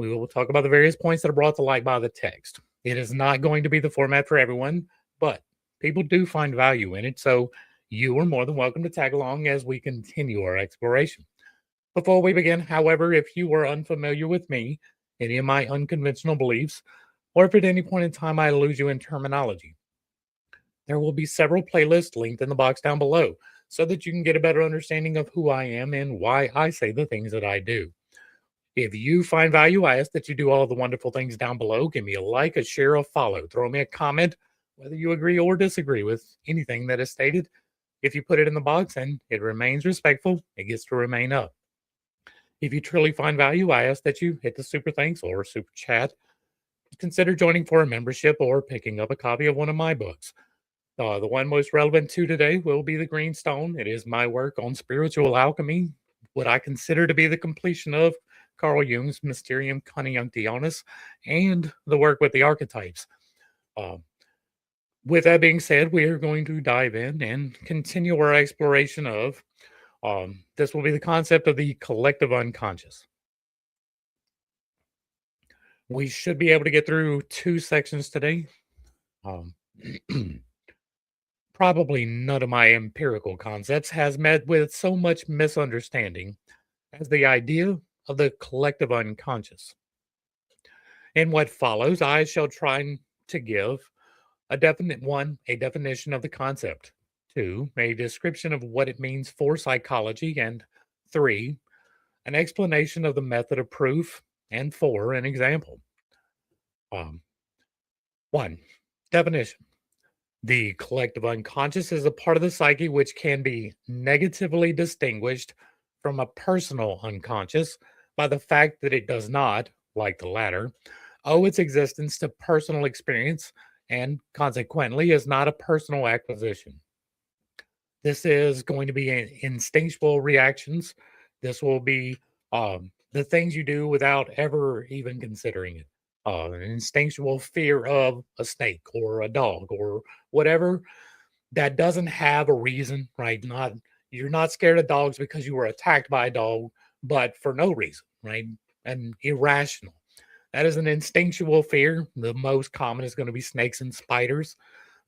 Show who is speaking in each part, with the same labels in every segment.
Speaker 1: we will talk about the various points that are brought to light by the text. It is not going to be the format for everyone, but people do find value in it, so you are more than welcome to tag along as we continue our exploration. Before we begin, however, if you are unfamiliar with me, any of my unconventional beliefs, or if at any point in time I lose you in terminology, there will be several playlists linked in the box down below so that you can get a better understanding of who I am and why I say the things that I do. If you find value, I ask that you do all the wonderful things down below. Give me a like, a share, a follow. Throw me a comment, whether you agree or disagree with anything that is stated. If you put it in the box and it remains respectful, it gets to remain up. If you truly find value, I ask that you hit the super thanks or super chat. Consider joining for a membership or picking up a copy of one of my books. The one most relevant to today will be The Green Stone. It is my work on spiritual alchemy, what I consider to be the completion of Carl Jung's Mysterium Conjunctionis and the work with the archetypes. Uh, with that being said, we are going to dive in and continue our exploration of this will be the concept of the collective unconscious. We should be able to get through 2 sections today. Um, Probably none of my empirical concepts has met with so much misunderstanding as the idea of the collective unconscious. In what follows, I shall try to give a definition of the concept, 2, a description of what it means for psychology, and 3, an explanation of the method of proof, and 4, an example. 1. Definition. The collective unconscious is a part of the psyche which can be negatively distinguished from a personal unconscious by the fact that it does not, like the latter, owe its existence to personal experience and consequently is not a personal acquisition. This is going to be instinctual reactions. This will be the things you do without ever even considering it. An instinctual fear of a snake or a dog or whatever that doesn't have a reason, right? Not You're not scared of dogs because you were attacked by a dog, but for no reason, right? And irrational. That is an instinctual fear. The most common is going to be snakes and spiders.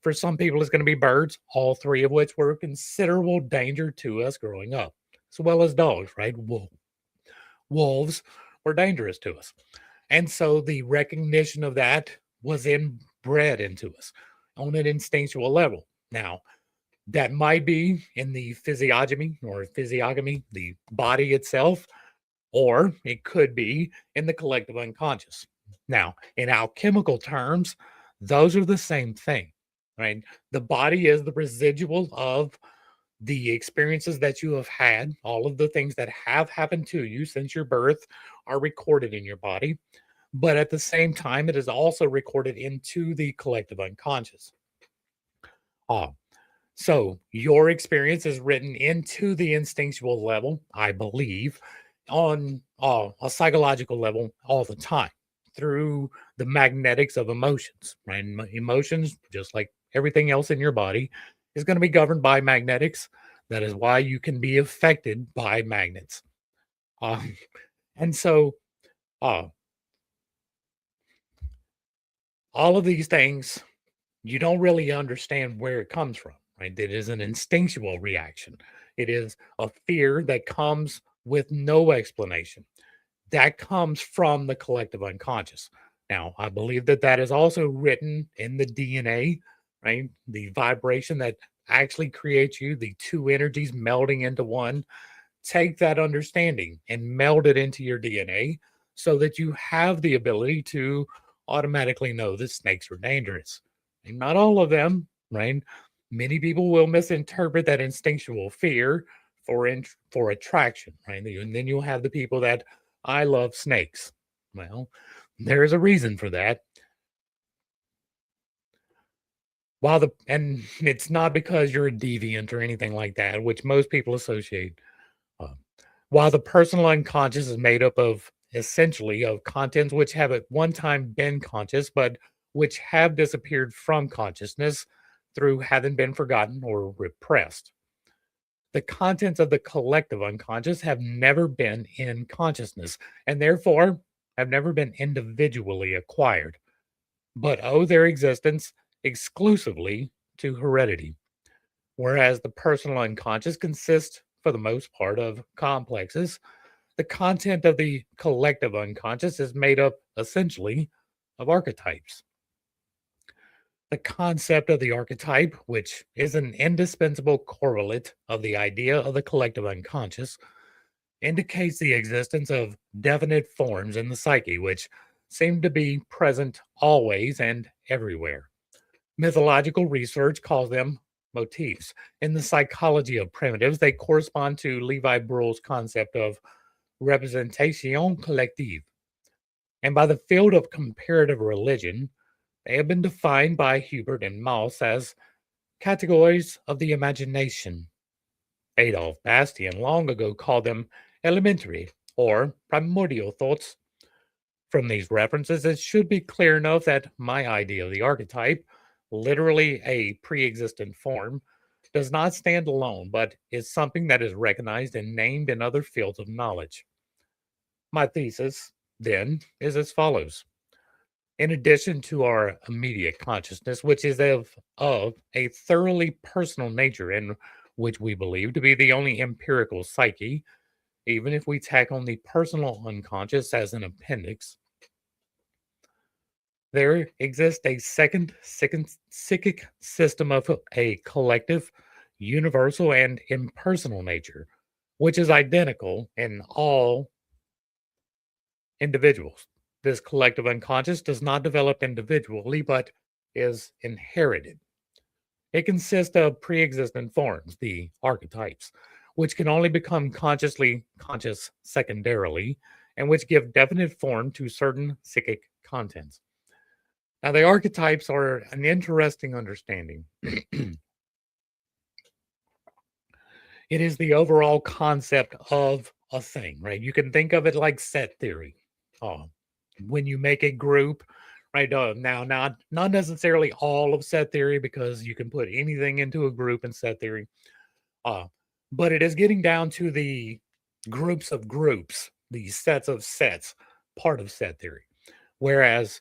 Speaker 1: For some people, it's going to be birds, all 3 of which were considerable danger to us growing up, as well as dogs, right? Wolves were dangerous to us. And so the recognition of that was inbred into us on an instinctual level. Now, that might be in the physiognomy, the body itself, or it could be in the collective unconscious. Now, in alchemical terms, those are the same thing, right? The body is the residual of the experiences that you have had, all of the things that have happened to you since your birth are recorded in your body. But at the same time, it is also recorded into the collective unconscious. Uh, so your experience is written into the instinctual level, I believe, on a psychological level all the time through the magnetics of emotions, right? Emotions, just like everything else in your body, is going to be governed by magnetics. That is why you can be affected by magnets. And so, uh, all of these things, you don't really understand where it comes from, right? It is an instinctual reaction. It is a fear that comes with no explanation. That comes from the collective unconscious. Now, I believe that that is also written in the DNA, right? The vibration that actually creates you, the 2 energies melding into one. Take that understanding and meld it into your DNA so that you have the ability to automatically know that snakes are dangerous. And not all of them, right? Many people will misinterpret that instinctual fear for attraction, right? And then you'll have the people that I love snakes. Well, there's a reason for that. And it's not because you're a deviant or anything like that, which most people associate. Uh, while the personal unconscious is made up of essentially of contents which have at one time been conscious, but which have disappeared from consciousness through having been forgotten or repressed. The contents of the collective unconscious have never been in consciousness, and therefore have never been individually acquired, but owe their existence exclusively to heredity. Whereas the personal unconscious consists, for the most part, of complexes, the content of the collective unconscious is made up essentially of archetypes. The concept of the archetype, which is an indispensable correlate of the idea of the collective unconscious, indicates the existence of definite forms in the psyche, which seem to be present always and everywhere. Mythological research calls them motifs. In the psychology of primitives, they correspond to Levi Bruhl's concept of representation collective. And by the field of comparative religion, they have been defined by Hubert and Mauss as categories of the imagination. Adolf Bastian long ago called them elementary or primordial thoughts. From these references, it should be clear enough that my idea of the archetype, literally a pre existent form, does not stand alone, but is something that is recognized and named in other fields of knowledge. My thesis, then, is as follows. In addition to our immediate consciousness, which is of a thoroughly personal nature and which we believe to be the only empirical psyche, even if we tack on the personal unconscious as an appendix, there exists a second psychic system of a collective, universal, and impersonal nature, which is identical in all individuals. This collective unconscious does not develop individually, but is inherited. It consists of pre existent forms, the archetypes, which can only become consciously conscious secondarily, and which give definite form to certain psychic contents. Now, the archetypes are an interesting understanding. It is the overall concept of a thing, right? You can think of it like set theory. Uh, when you make a group, right? Now, not necessarily all of set theory because you can put anything into a group in set theory. Uh, but it is getting down to the groups of groups, the sets of sets, part of set theory. Whereas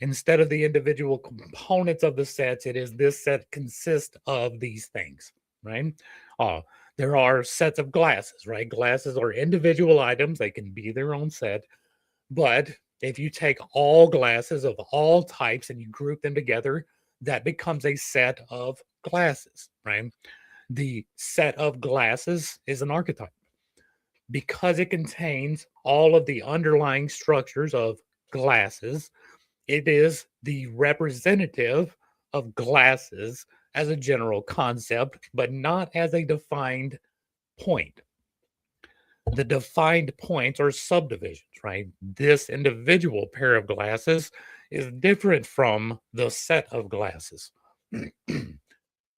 Speaker 1: instead of the individual components of the sets, it is this set consists of these things, right? Uh, there are sets of glasses, right? Glasses are individual items, they can be their own set. But if you take all glasses of all types and you group them together, that becomes a set of glasses, right? The set of glasses is an archetype because it contains all of the underlying structures of glasses. It is the representative of glasses as a general concept, but not as a defined point. The defined points are subdivisions, right? This individual pair of glasses is different from the set of glasses.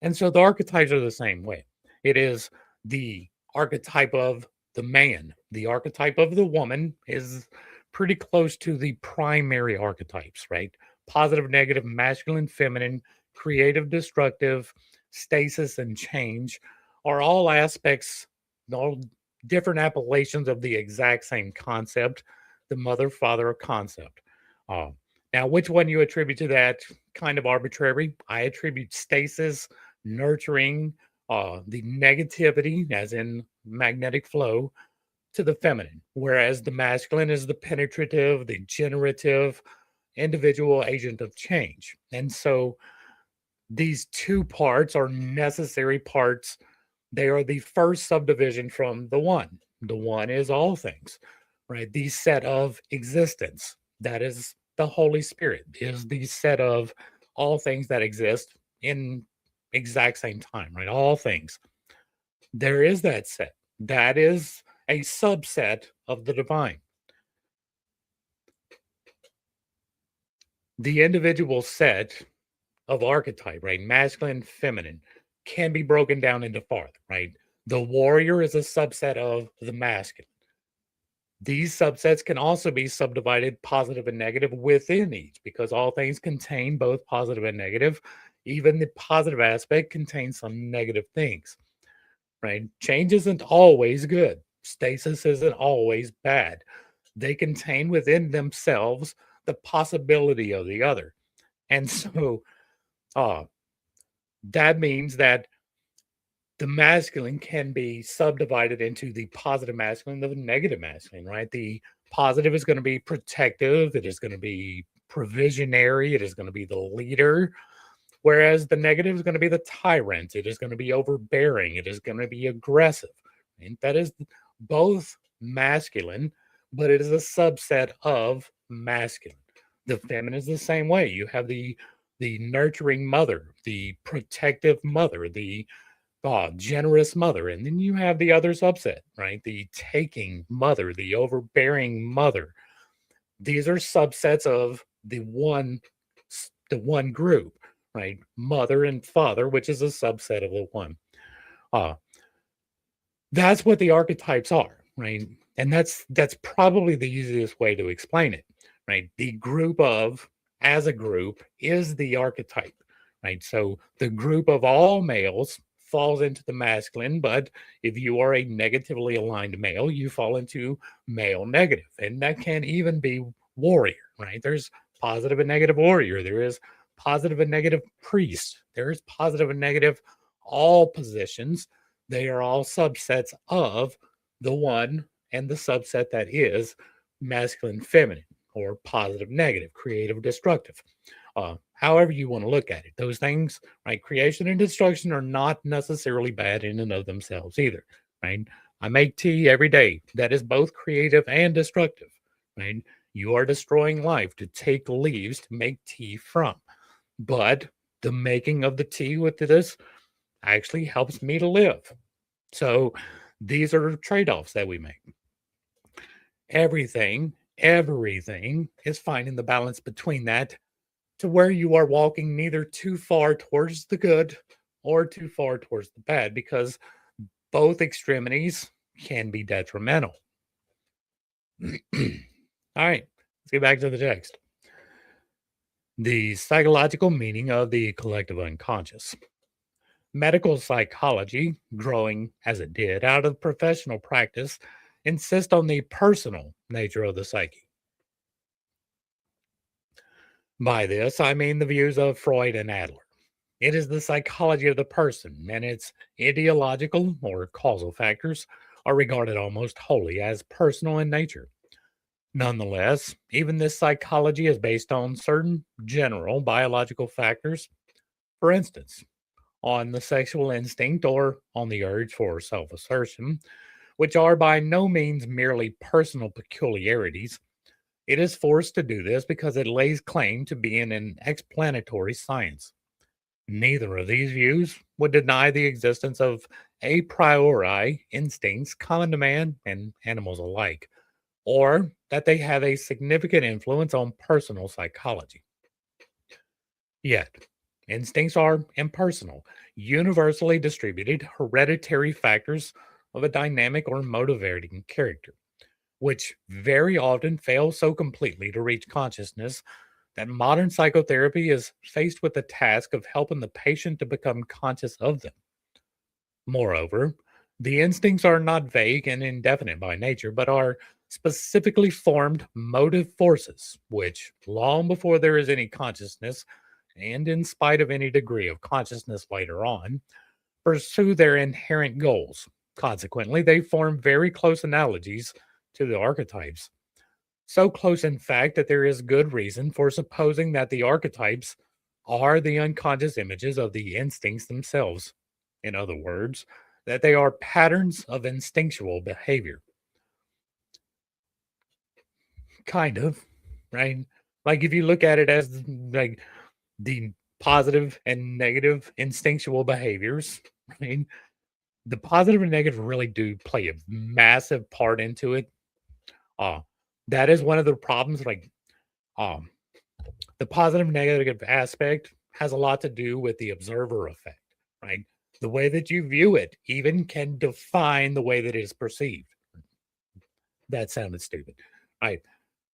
Speaker 1: And so the archetypes are the same way. It is the archetype of the man, the archetype of the woman is pretty close to the primary archetypes, right? Positive, negative, masculine, feminine, creative, destructive, stasis, and change are all aspects, all different appellations of the exact same concept, the mother father concept. Uh, Now, which one you attribute to that, kind of arbitrary? I attribute stasis, nurturing, the negativity, as in magnetic flow, to the feminine, whereas the masculine is the penetrative, the generative, individual agent of change. And so these two parts are necessary parts. They are the first subdivision from the one. The one is all things, right? The set of existence. That is the Holy Spirit, is the set of all things that exist in exact same time, right? All things. There is that set. That is a subset of the divine. The individual set of archetype, right? Masculine, feminine, can be broken down into farther, right? The warrior is a subset of the masculine. These subsets can also be subdivided positive and negative within each because all things contain both positive and negative. Even the positive aspect contains some negative things, right? Change isn't always good. Stasis isn't always bad. they contain within themselves the possibility of the other. And so uh, that means that the masculine can be subdivided into the positive masculine and the negative masculine, right? The positive is going to be protective, it is going to be provisionary, it is going to be the leader, whereas the negative is going to be the tyrant, it is going to be overbearing, it is going to be aggressive. And that is both masculine, but it is a subset of masculine. The feminine is the same way. You have the nurturing mother, the protective mother, the generous mother. And then you have the other subset, right? The taking mother, the overbearing mother. These are subsets of the one group, right? Mother and father, which is a subset of the one. Uh, that's what the archetypes are, right? And that's probably the easiest way to explain it, right? The group of as a group is the archetype, right? So the group of all males falls into the masculine, but if you are a negatively aligned male, you fall into male negative, and that can even be warrior, right? There's positive and negative warrior, there is positive and negative priest, there is positive and negative all positions. They are all subsets of the one and the subset that is masculine feminine or positive negative, creative destructive. However you want to look at it, those things, right? Creation and destruction are not necessarily bad in and of themselves either, right? I make tea every day. That is both creative and destructive, right? You are destroying life to take leaves to make tea from. But the making of the tea with this actually helps me to live. So these are trade offs that we make. Everything is finding the balance between that to where you are walking neither too far towards the good or too far towards the bad, because both extremities can be detrimental. All right, let's get back to the text. The psychological meaning of the collective unconscious. Medical psychology, growing as it did out of professional practice, insists on the personal nature of the psyche. By this, I mean the views of Freud and Adler. It is the psychology of the person, and its ideological or causal factors are regarded almost wholly as personal in nature. Nonetheless, even this psychology is based on certain general biological factors. For instance, on the sexual instinct or on the urge for self assertion, which are by no means merely personal peculiarities. It is forced to do this because it lays claim to being an explanatory science. Neither of these views would deny the existence of a priori instincts common to man and animals alike, or that they have a significant influence on personal psychology. Yet, instincts are impersonal, universally distributed, hereditary factors of a dynamic or motivating character, which very often fail so completely to reach consciousness that modern psychotherapy is faced with the task of helping the patient to become conscious of them. Moreover, the instincts are not vague and indefinite by nature, but are specifically formed motive forces, which, long before there is any consciousness, and in spite of any degree of consciousness later on, pursue their inherent goals. Consequently, they form very close analogies to the archetypes. So close, in fact, that there is good reason for supposing that the archetypes are the unconscious images of the instincts themselves. In other words, that they are patterns of instinctual behavior. Kind of, right? Like if you look at it as like the positive and negative instinctual behaviors, right? The positive and negative really do play a massive part into it. Uh, that is one of the problems. Like, um, the positive negative aspect has a lot to do with the observer effect, right? The way that you view it even can define the way that it is perceived. That sounded stupid, right?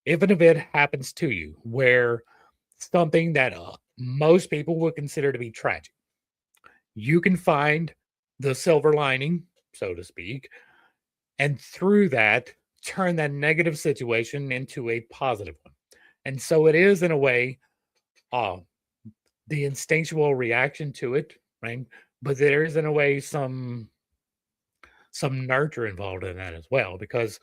Speaker 1: If an event happens to you where something that most people would consider to be tragic, you can find the silver lining, so to speak, and through that, turn that negative situation into a positive one. And so it is, in a way, uh, the instinctual reaction to it, right? But there is, in a way, some nurture involved in that as well, because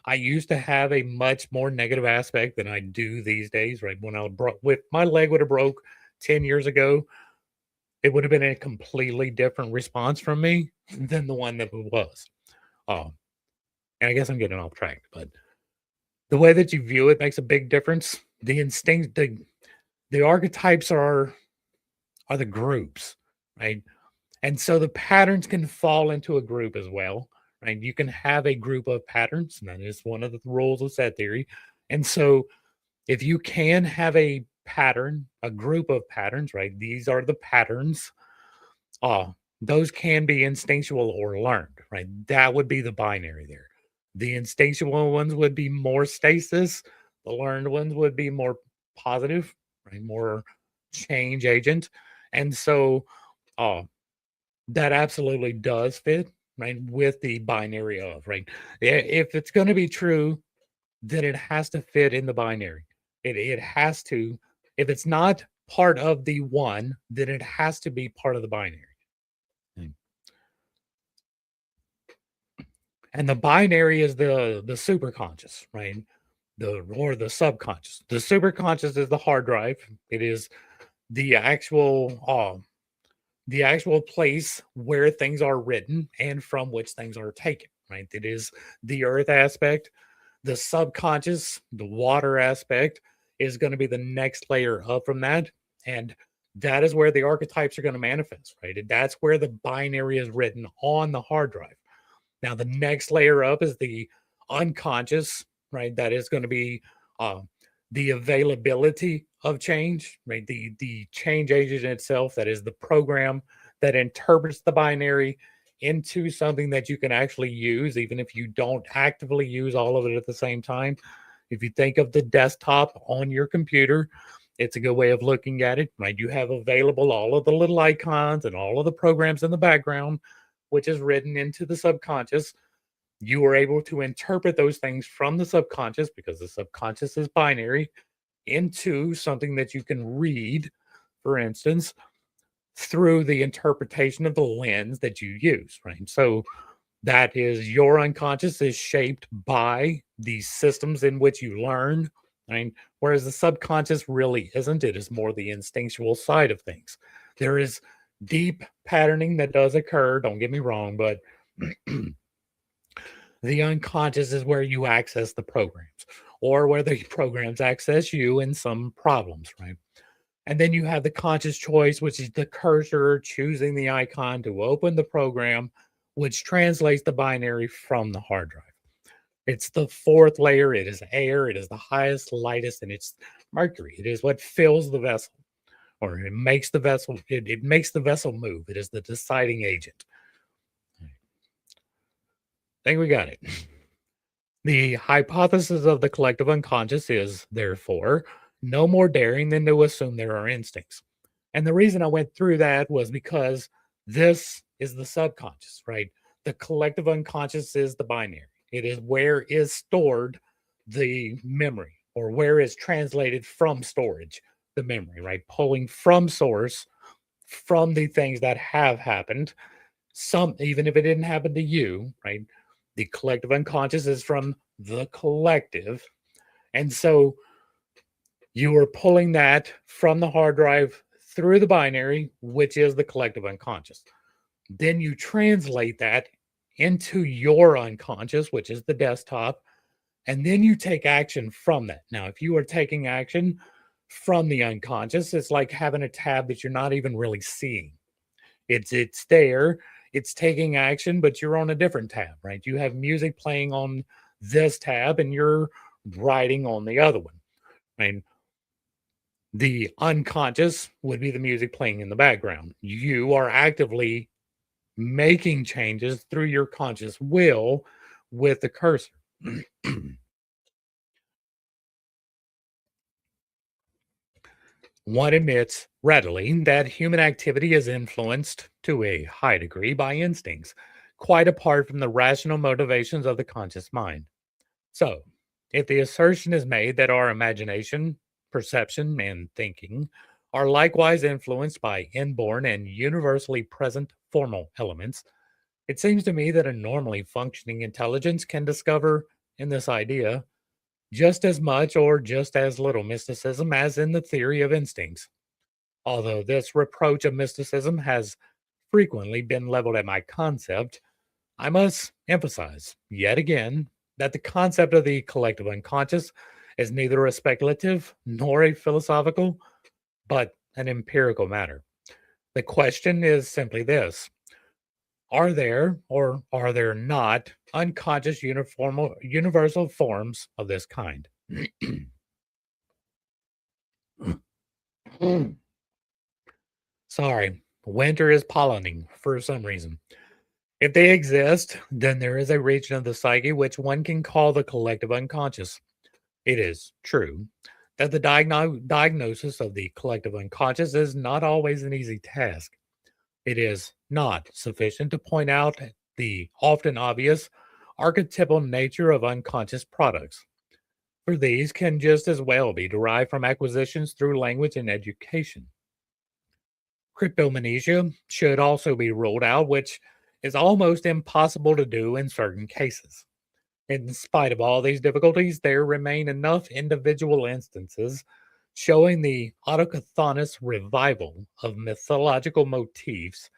Speaker 1: I used to have a much more negative aspect than I do these days, right? When I broke, with my leg would have broke 10 years ago, it would have been a completely different response from me than the one that it was. Um, and I guess I'm getting off track, but the way that you view it makes a big difference. The instinct, the archetypes are the groups, right? And so the patterns can fall into a group as well, right? You can have a group of patterns, and that is one of the rules of set theory. And so if you can have a pattern, a group of patterns, right? These are the patterns. Uh, those can be instinctual or learned, right? That would be the binary there. The instinctual ones would be more stasis. The learned ones would be more positive, right? More change agent. And so uh, that absolutely does fit, right, with the binary of, right? If it's going to be true, then it has to fit in the binary. It has to. If it's not part of the one, then it has to be part of the binary. Mm. And the binary is the superconscious, right? The subconscious. The superconscious is the hard drive. It is the actual place where things are written and from which things are taken, right? It is the earth aspect. The subconscious, the water aspect, is going to be the next layer up from that. And that is where the archetypes are going to manifest, right? That's where the binary is written on the hard drive. Now, the next layer up is the unconscious, right? That is going to be uh, the availability of change, right? The change agent itself, that is the program that interprets the binary into something that you can actually use, even if you don't actively use all of it at the same time. If you think of the desktop on your computer, it's a good way of looking at it, right? You have available all of the little icons and all of the programs in the background, which is written into the subconscious. You are able to interpret those things from the subconscious, because the subconscious is binary, into something that you can read, for instance, through the interpretation of the lens that you use, right? So that is, your unconscious is shaped by the systems in which you learn, right? Whereas the subconscious really isn't. It is more the instinctual side of things. There is deep patterning that does occur, don't get me wrong, but the unconscious is where you access the programs, or where the programs access you in some problems, right? And then you have the conscious choice, which is the cursor choosing the icon to open the program, which translates the binary from the hard drive. It's the fourth layer. It is air. It is the highest, lightest, and it's mercury. It is what fills the vessel, or it makes the vessel. It makes the vessel move. It is the deciding agent. I think we got it. The hypothesis of the collective unconscious is, therefore, no more daring than to assume there are instincts. And the reason I went through that was because this is the subconscious, right? The collective unconscious is the binary. It is where is stored the memory, or where is translated from storage the memory, right? Pulling from source, from the things that have happened, some, even if it didn't happen to you, right? The collective unconscious is from the collective. And so you are pulling that from the hard drive through the binary, which is the collective unconscious. Then you translate that into your unconscious, which is the desktop, and then you take action from that. Now, if you are taking action from the unconscious, it's like having a tab that you're not even really seeing. It's there, it's taking action, but you're on a different tab, right? You have music playing on this tab and you're writing on the other one. Right? The unconscious would be the music playing in the background. You are actively making changes through your conscious will with the cursor. One admits readily that human activity is influenced to a high degree by instincts, quite apart from the rational motivations of the conscious mind. So, if the assertion is made that our imagination, perception, and thinking are likewise influenced by inborn and universally present formal elements, it seems to me that a normally functioning intelligence can discover in this idea just as much or just as little mysticism as in the theory of instincts. Although this reproach of mysticism has frequently been leveled at my concept, I must emphasize yet again that the concept of the collective unconscious is neither a speculative nor a philosophical, but an empirical matter. The question is simply this: are there or are there not unconscious universal forms of this kind? Sorry, winter is pollinating for some reason. If they exist, then there is a region of the psyche which one can call the collective unconscious. It is true that the diagnosis of the collective unconscious is not always an easy task. It is not sufficient to point out the often obvious archetypal nature of unconscious products, for these can just as well be derived from acquisitions through language and education. Cryptomnesia should also be ruled out, which is almost impossible to do in certain cases. In spite of all these difficulties, there remain enough individual instances showing the autochthonous revival of mythological motifs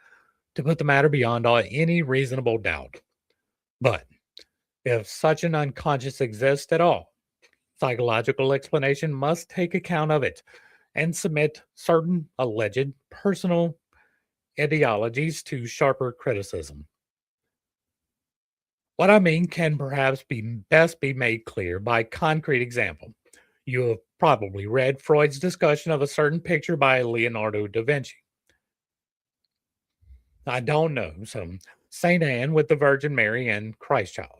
Speaker 1: to put the matter beyond any reasonable doubt. But if such an unconscious exists at all, psychological explanation must take account of it and submit certain alleged personal ideologies to sharper criticism. What I mean can perhaps be best be made clear by concrete example. You have probably read Freud's discussion of a certain picture by Leonardo da Vinci. I don't know, some Saint Anne with the Virgin Mary and Christ child.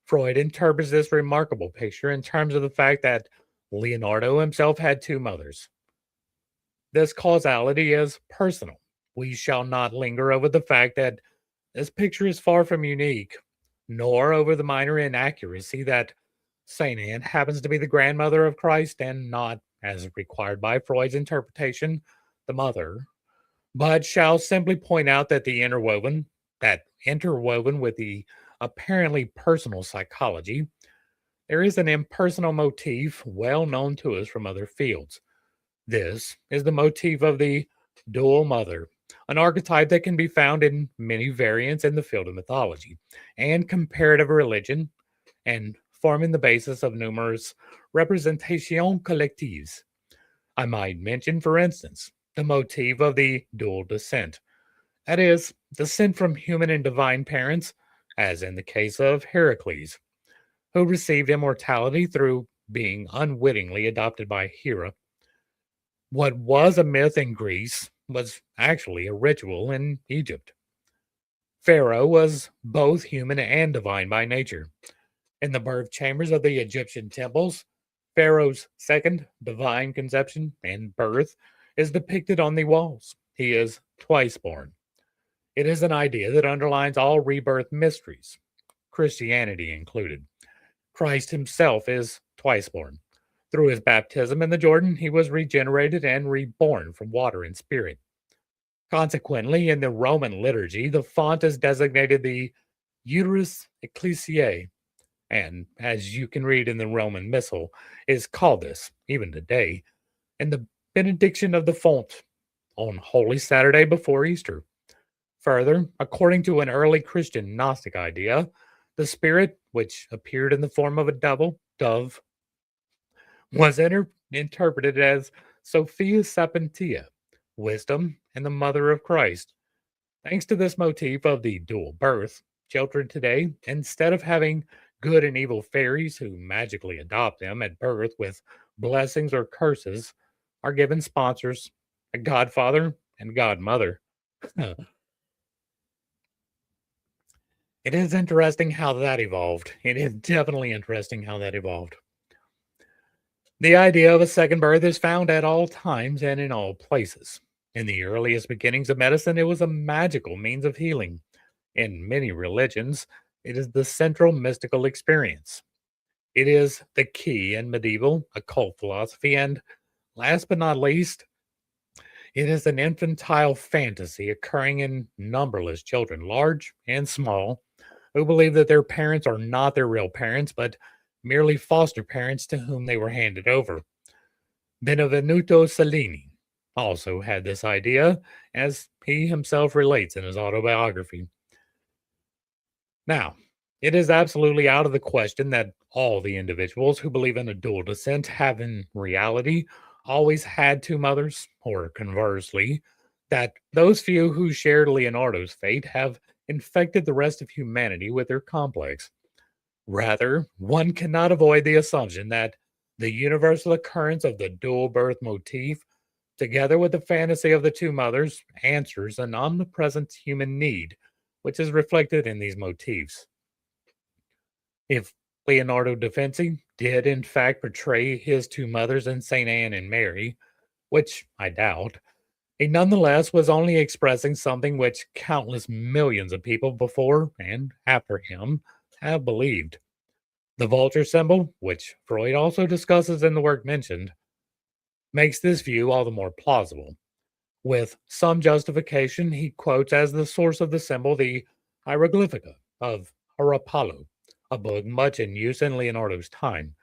Speaker 1: Freud interprets this remarkable picture in terms of the fact that Leonardo himself had two mothers. This causality is personal. We shall not linger over the fact that this picture is far from unique, nor over the minor inaccuracy that St. Anne happens to be the grandmother of Christ and not, as required by Freud's interpretation, the mother, but shall simply point out that interwoven with the apparently personal psychology, there is an impersonal motif well known to us from other fields. This is the motif of the dual mother, an archetype that can be found in many variants in the field of mythology and comparative religion, and forming the basis of numerous representation collectives. I might mention, for instance, the motif of the dual descent, that is, descent from human and divine parents, as in the case of Heracles, who received immortality through being unwittingly adopted by Hera. What was a myth in Greece was actually a ritual in Egypt. Pharaoh was both human and divine by nature. In the birth chambers of the Egyptian temples, Pharaoh's second divine conception and birth is depicted on the walls. He is twice born. It is an idea that underlines all rebirth mysteries, Christianity included. Christ himself is twice born. Through his baptism in the Jordan, he was regenerated and reborn from water and spirit. Consequently, in the Roman liturgy, the font is designated the uterus ecclesiae, and as you can read in the Roman Missal, is called this, even today, in the benediction of the font on Holy Saturday before Easter. Further, according to an early Christian Gnostic idea, the Spirit, which appeared in the form of a dove, was interpreted as Sophia Sapientia, wisdom and the mother of Christ. Thanks to this motif of the dual birth, children today, instead of having good and evil fairies who magically adopt them at birth with blessings or curses, are given sponsors, a godfather and godmother. It is interesting how that evolved. It is definitely interesting how that evolved. The idea of a second birth is found at all times and in all places. In the earliest beginnings of medicine, it was a magical means of healing. In many religions, it is the central mystical experience. It is the key in medieval occult philosophy, and last but not least, it is an infantile fantasy occurring in numberless children, large and small, who believe that their parents are not their real parents, but merely foster parents to whom they were handed over. Benvenuto Cellini also had this idea, as he himself relates in his autobiography. Now, it is absolutely out of the question that all the individuals who believe in a dual descent have in reality always had two mothers, or conversely, that those few who shared Leonardo's fate have infected the rest of humanity with their complex. Rather, one cannot avoid the assumption that the universal occurrence of the dual birth motif, together with the fantasy of the two mothers, answers an omnipresent human need, which is reflected in these motifs. If Leonardo da Vinci did in fact portray his two mothers in St. Anne and Mary, which I doubt, he nonetheless was only expressing something which countless millions of people before and after him have believed. The vulture symbol, which Freud also discusses in the work mentioned, makes this view all the more plausible. With some justification, he quotes as the source of the symbol the hieroglyphica of Harapalo, a book much in use in Leonardo's time.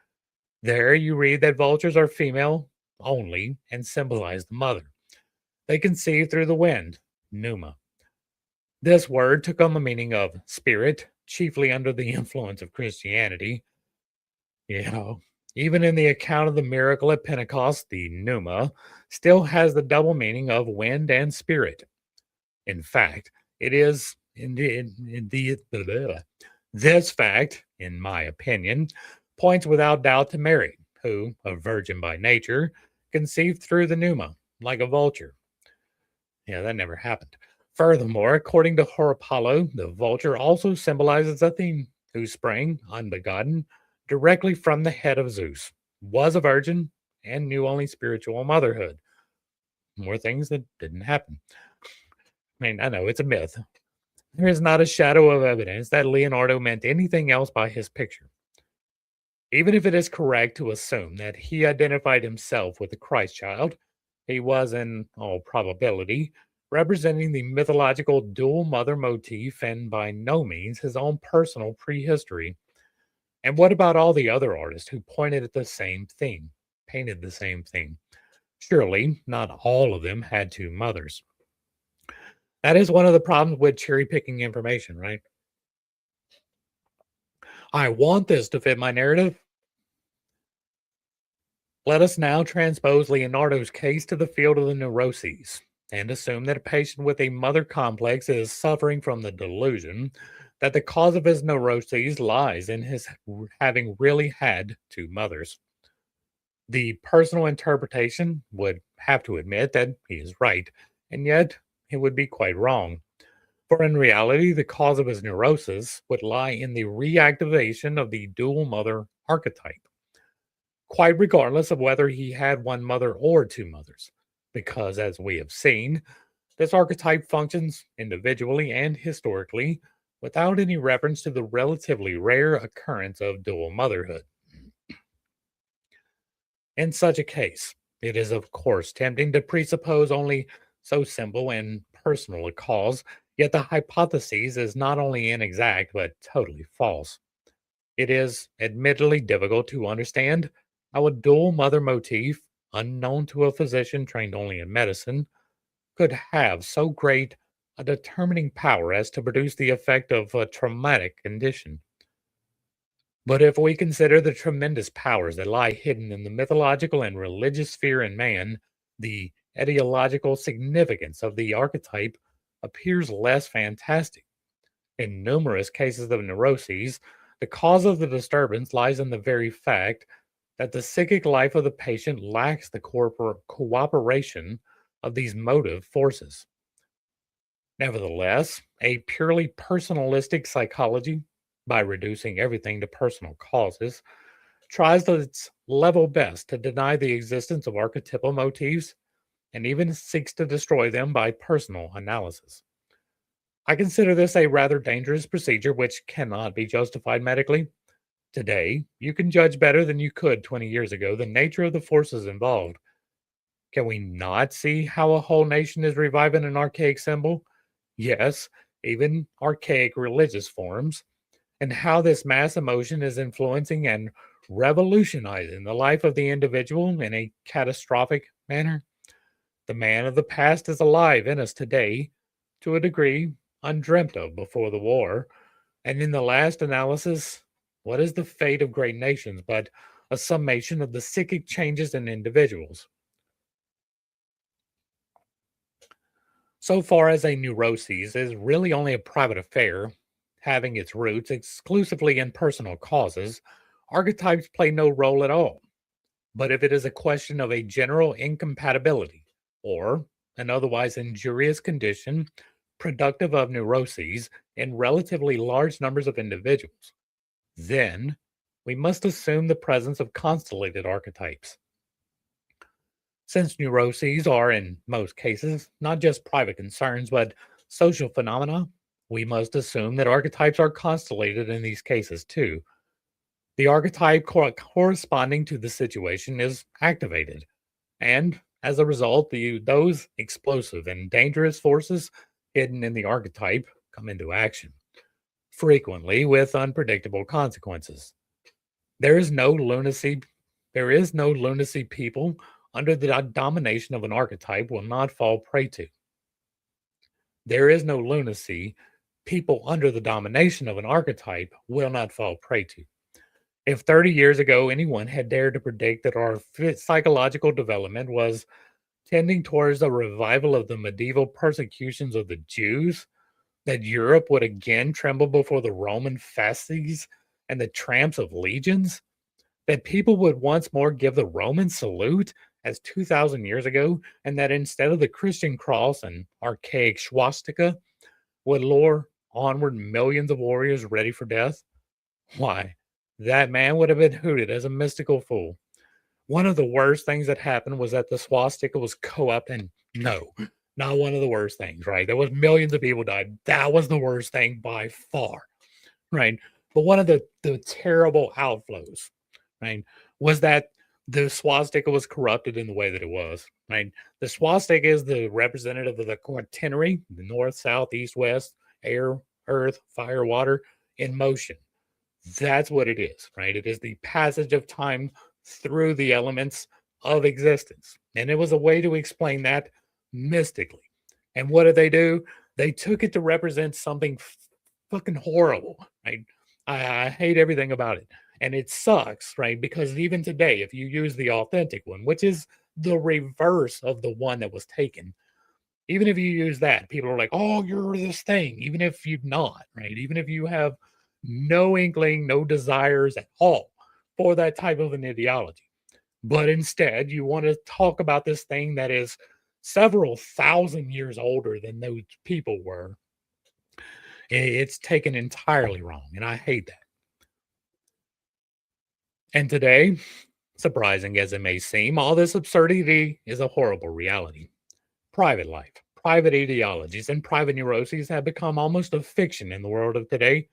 Speaker 1: There you read that vultures are female only and symbolize the mother. They conceive through the wind, pneuma. This word took on the meaning of spirit, chiefly under the influence of Christianity. You know, even in the account of the miracle at Pentecost, the pneuma still has the double meaning of wind and spirit. In fact, it is indeed this fact, in my opinion, points without doubt to Mary, who, a virgin by nature, conceived through the pneuma, like a vulture. Yeah, that never happened. Furthermore, according to Apollo, the vulture also symbolizes Athene, who sprang, unbegotten, directly from the head of Zeus, was a virgin, and knew only spiritual motherhood. More things that didn't happen. I mean, I know it's a myth. There is not a shadow of evidence that Leonardo meant anything else by his picture. Even if it is correct to assume that he identified himself with the Christ child, he was, in all probability, representing the mythological dual mother motif and by no means his own personal prehistory. And what about all the other artists who pointed at the same thing, painted the same thing? Surely not all of them had two mothers. That is one of the problems with cherry picking information, right? I want this to fit my narrative. Let us now transpose Leonardo's case to the field of the neuroses and assume that a patient with a mother complex is suffering from the delusion that the cause of his neuroses lies in his having really had two mothers. The personal interpretation would have to admit that he is right, and yet it would be quite wrong. For in reality, the cause of his neurosis would lie in the reactivation of the dual mother archetype, quite regardless of whether he had one mother or two mothers, because as we have seen, this archetype functions individually and historically without any reference to the relatively rare occurrence of dual motherhood. In such a case, it is of course tempting to presuppose only so simple and personal a cause, yet the hypothesis is not only inexact but totally false. It is admittedly difficult to understand how a dual mother motif, unknown to a physician trained only in medicine, could have so great a determining power as to produce the effect of a traumatic condition. But if we consider the tremendous powers that lie hidden in the mythological and religious sphere in man, the etiological significance of the archetype appears less fantastic. In numerous cases of neuroses, the cause of the disturbance lies in the very fact that the psychic life of the patient lacks the cooperation of these motive forces. Nevertheless, a purely personalistic psychology, by reducing everything to personal causes, tries its level best to deny the existence of archetypal motifs and even seeks to destroy them by personal analysis. I consider this a rather dangerous procedure which cannot be justified medically. Today, you can judge better than you could 20 years ago the nature of the forces involved. Can we not see how a whole nation is reviving an archaic symbol? Yes, even archaic religious forms, and how this mass emotion is influencing and revolutionizing the life of the individual in a catastrophic manner. The man of the past is alive in us today to a degree undreamt of before the war. And in the last analysis, what is the fate of great nations but a summation of the psychic changes in individuals? So far as a neuroses is really only a private affair, having its roots exclusively in personal causes, archetypes play no role at all. But if it is a question of a general incompatibility or an otherwise injurious condition productive of neuroses in relatively large numbers of individuals, then we must assume the presence of constellated archetypes. Since neuroses are, in most cases, not just private concerns, but social phenomena, we must assume that archetypes are constellated in these cases too. The archetype corresponding to the situation is activated, and as a result, those explosive and dangerous forces hidden in the archetype come into action, frequently with unpredictable consequences. There is no lunacy. There is no lunacy people under the domination of an archetype will not fall prey to. There is no lunacy people under the domination of an archetype will not fall prey to. If 30 years ago anyone had dared to predict that our psychological development was tending towards a revival of the medieval persecutions of the Jews, that Europe would again tremble before the Roman fasces and the tramps of legions, that people would once more give the Roman salute as 2,000 years ago, and that instead of the Christian cross and archaic swastika would lure onward millions of warriors ready for death, why, that man would have been hooted as a mystical fool. One of the worst things that happened was that the swastika was co-opted, and no, not one of the worst things, right? There was millions of people died. That was the worst thing by far, right? But one of the terrible outflows, right, was that the swastika was corrupted in the way that it was, right? The swastika is the representative of the quaternary, the north, south, east, west, air, earth, fire, water, in motion. That's what it is, right? It is the passage of time through the elements of existence. And it was a way to explain that mystically. And what did they do? They took it to represent something fucking horrible, right? I hate everything about it. And it sucks, right? Because even today, if you use the authentic one, which is the reverse of the one that was taken, even if you use that, people are like, oh, you're this thing, even if you're not, right? Even if you have no inkling, no desires at all for that type of an ideology. But instead, you want to talk about this thing that is several thousand years older than those people were. It's taken entirely wrong. And I hate that. And today, surprising as it may seem, all this absurdity is a horrible reality. Private life, private ideologies, and private neuroses have become almost a fiction in the world of today.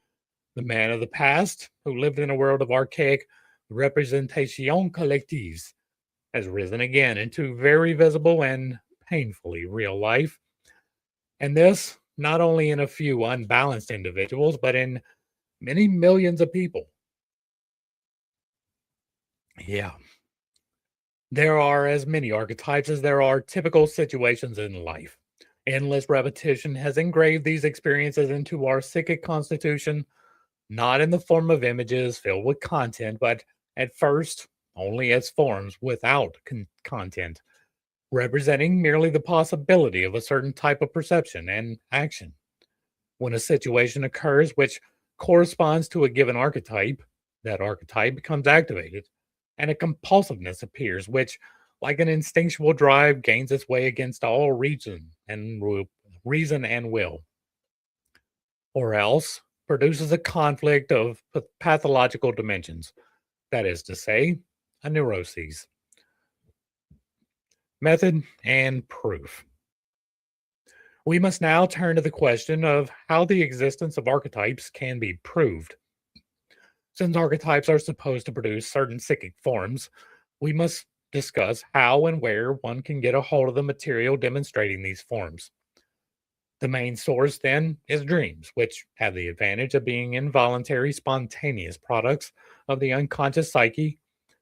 Speaker 1: The man of the past, who lived in a world of archaic representation collectives, has risen again into very visible and painfully real life. And this, not only in a few unbalanced individuals, but in many millions of people. Yeah, there are as many archetypes as there are typical situations in life. Endless repetition has engraved these experiences into our psychic constitution, not in the form of images filled with content, but at first only as forms without content, representing merely the possibility of a certain type of perception and action. When a situation occurs which corresponds to a given archetype, that archetype becomes activated, and a compulsiveness appears, which, like an instinctual drive, gains its way against all reason and will, or else produces a conflict of pathological dimensions, that is to say, a neuroses. Method and proof. We must now turn to the question of how the existence of archetypes can be proved. Since archetypes are supposed to produce certain psychic forms, we must discuss how and where one can get a hold of the material demonstrating these forms. The main source, then, is dreams, which have the advantage of being involuntary, spontaneous products of the unconscious psyche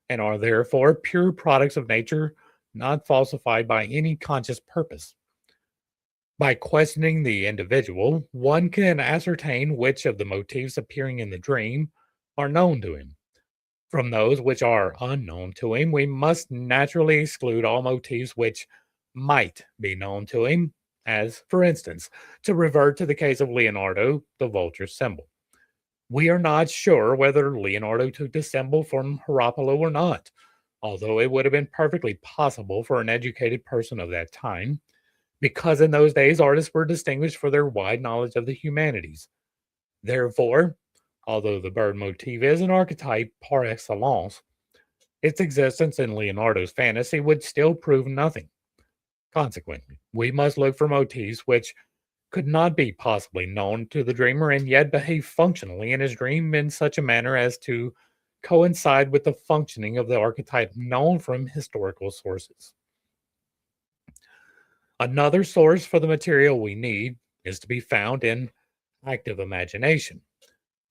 Speaker 1: and are therefore pure products of nature, not falsified by any conscious purpose. By questioning the individual, one can ascertain which of the motifs appearing in the dream are known to him. From those which are unknown to him, we must naturally exclude all motifs which might be known to him, as, for instance, to revert to the case of Leonardo, the vulture symbol. We are not sure whether Leonardo took the symbol from Herapolo or not, although it would have been perfectly possible for an educated person of that time, because in those days artists were distinguished for their wide knowledge of the humanities. Therefore, although the bird motif is an archetype par excellence, its existence in Leonardo's fantasy would still prove nothing. Consequently, we must look for motifs which could not be possibly known to the dreamer and yet behave functionally in his dream in such a manner as to coincide with the functioning of the archetype known from historical sources. Another source for the material we need is to be found in active imagination.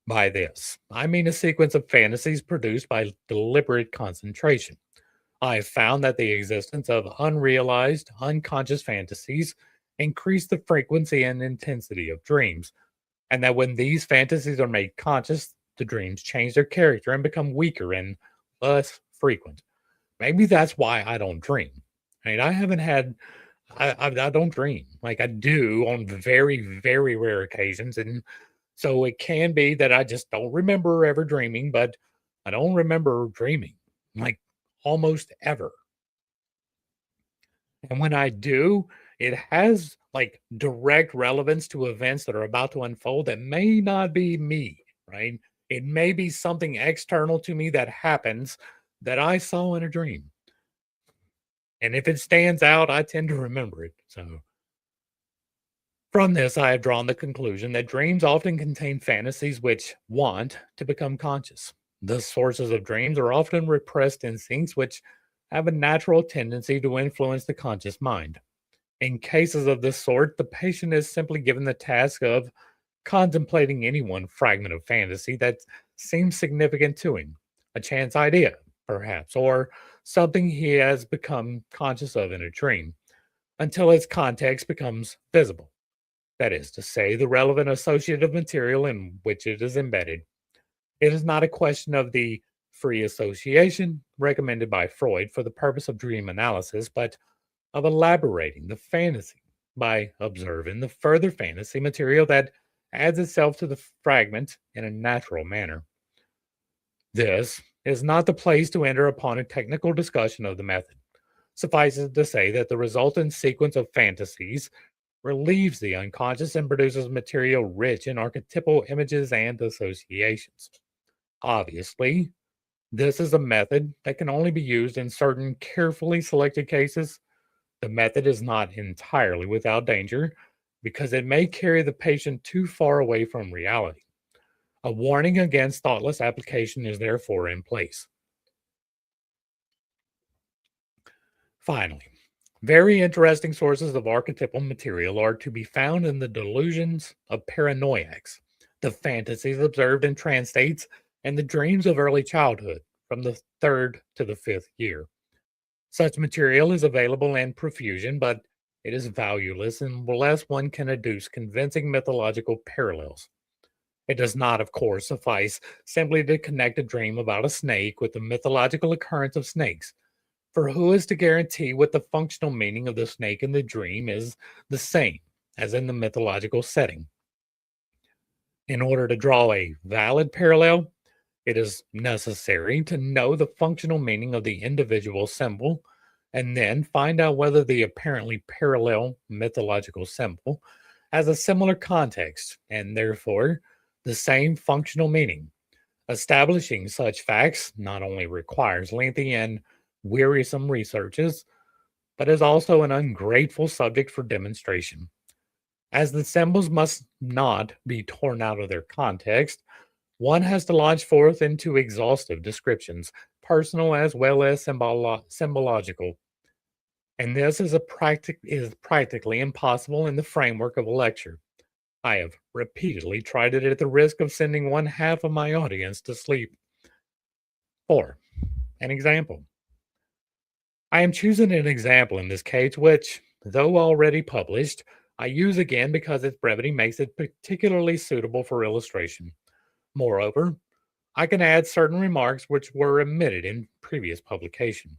Speaker 1: By this, I mean a sequence of fantasies produced by deliberate concentration. I have found that the existence of unrealized, unconscious fantasies increase the frequency and intensity of dreams, and that when these fantasies are made conscious, the dreams change their character and become weaker and less frequent. Maybe that's why I don't dream. I mean, I haven't had, I don't dream like I do on very, very rare occasions. And so it can be that I just don't remember ever dreaming, but I don't remember dreaming like almost ever. And when I do, it has like direct relevance to events that are about to unfold that may not be me, right? It may be something external to me that happens that I saw in a dream. And if it stands out, I tend to remember it. So, from this, I have drawn the conclusion that dreams often contain fantasies which want to become conscious. The sources of dreams are often repressed instincts which have a natural tendency to influence the conscious mind. In cases of this sort, the patient is simply given the task of contemplating any one fragment of fantasy that seems significant to him, a chance idea, perhaps, or something he has become conscious of in a dream, until its context becomes visible. That is to say, the relevant associative material in which it is embedded. It is not a question of the free association recommended by Freud for the purpose of dream analysis, but of elaborating the fantasy by observing the further fantasy material that adds itself to the fragment in a natural manner. This is not the place to enter upon a technical discussion of the method. Suffice it to say that the resultant sequence of fantasies relieves the unconscious and produces material rich in archetypal images and associations. Obviously, this is a method that can only be used in certain carefully selected cases. The method is not entirely without danger because it may carry the patient too far away from reality. A warning against thoughtless application is therefore in place. Finally, very interesting sources of archetypal material are to be found in the delusions of paranoiacs, the fantasies observed in trance states, and the dreams of early childhood from the third to the fifth year. Such material is available in profusion, but it is valueless unless one can adduce convincing mythological parallels. It does not, of course, suffice simply to connect a dream about a snake with the mythological occurrence of snakes, for who is to guarantee what the functional meaning of the snake in the dream is the same as in the mythological setting? In order to draw a valid parallel, it is necessary to know the functional meaning of the individual symbol and then find out whether the apparently parallel mythological symbol has a similar context and therefore the same functional meaning. Establishing such facts not only requires lengthy and wearisome researches, but is also an ungrateful subject for demonstration. As the symbols must not be torn out of their context, One has to launch forth into exhaustive descriptions, personal as well as symbological. And this is practically impossible in the framework of a lecture. I have repeatedly tried it at the risk of sending one half of my audience to sleep. 4. An example. I am choosing an example in this case, which, though already published, I use again because its brevity makes it particularly suitable for illustration. Moreover, I can add certain remarks which were omitted in previous publication.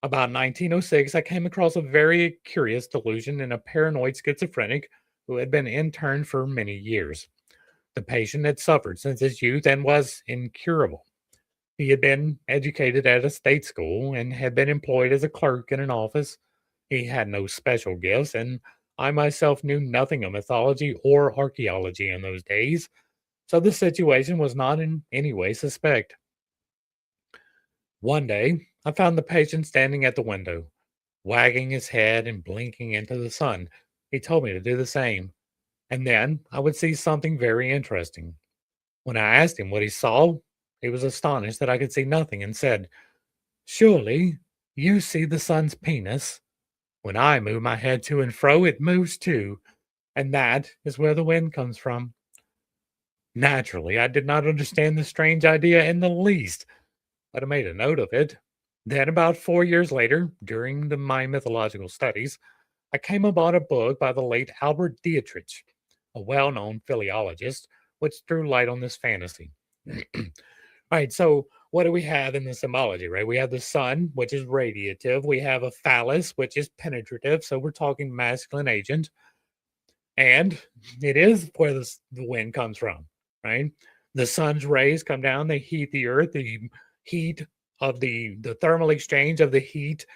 Speaker 1: About 1906, I came across a very curious delusion in a paranoid schizophrenic who had been interned for many years. The patient had suffered since his youth and was incurable. He had been educated at a state school and had been employed as a clerk in an office. He had no special gifts, and I myself knew nothing of mythology or archaeology in those days, so the situation was not in any way suspect. One day, I found the patient standing at the window, wagging his head and blinking into the sun. He told me to do the same, and then I would see something very interesting. When I asked him what he saw, he was astonished that I could see nothing and said, "Surely you see the sun's penis. When I move my head to and fro, it moves too, and that is where the wind comes from." Naturally, I did not understand the strange idea in the least, but I made a note of it. Then, about 4 years later, during my mythological studies, I came upon a book by the late Albert Dietrich, a well known philologist, which threw light on this fantasy. All right, so what do we have in the symbology, right? We have the sun, which is radiative. We have a phallus, which is penetrative. So we're talking masculine agent. And it is where the wind comes from, right? The sun's rays come down, they heat the earth. The heat of the thermal exchange of the heat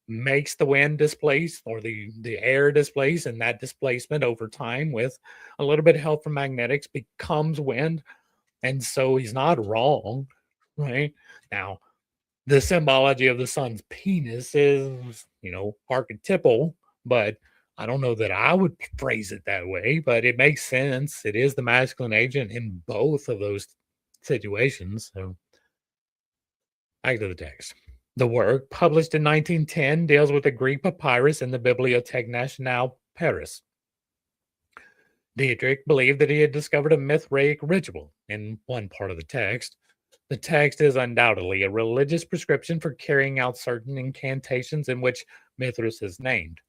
Speaker 1: makes the wind displace or the air displace, and that displacement over time with a little bit of help from magnetics becomes wind. And so he's not wrong, right? Now, the symbology of the sun's penis is, archetypal, but I don't know that I would phrase it that way, but it makes sense. It is the masculine agent in both of those situations. So back to the text. The work, published in 1910, deals with a Greek papyrus in the Bibliothèque Nationale, Paris. Dietrich believed that he had discovered a Mithraic ritual in one part of the text. The text is undoubtedly a religious prescription for carrying out certain incantations in which Mithras is named.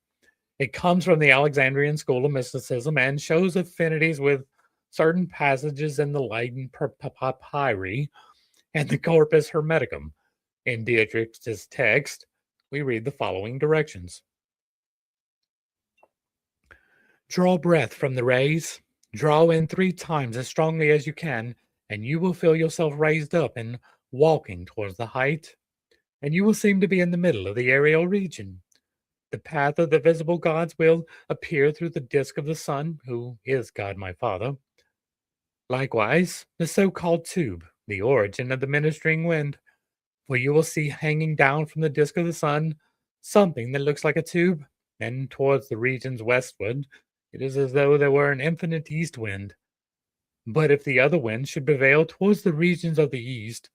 Speaker 1: It comes from the Alexandrian school of mysticism and shows affinities with certain passages in the Leiden papyri and the Corpus Hermeticum. In Dietrich's text, we read the following directions. Draw breath from the rays. Draw in 3 times as strongly as you can, and you will feel yourself raised up and walking towards the height, and you will seem to be in the middle of the aerial region. The path of the visible gods will appear through the disk of the sun, who is God my Father. Likewise, the so-called tube, the origin of the ministering wind, for you will see hanging down from the disk of the sun something that looks like a tube, and towards the regions westward, it is as though there were an infinite east wind. But if the other wind should prevail towards the regions of the east,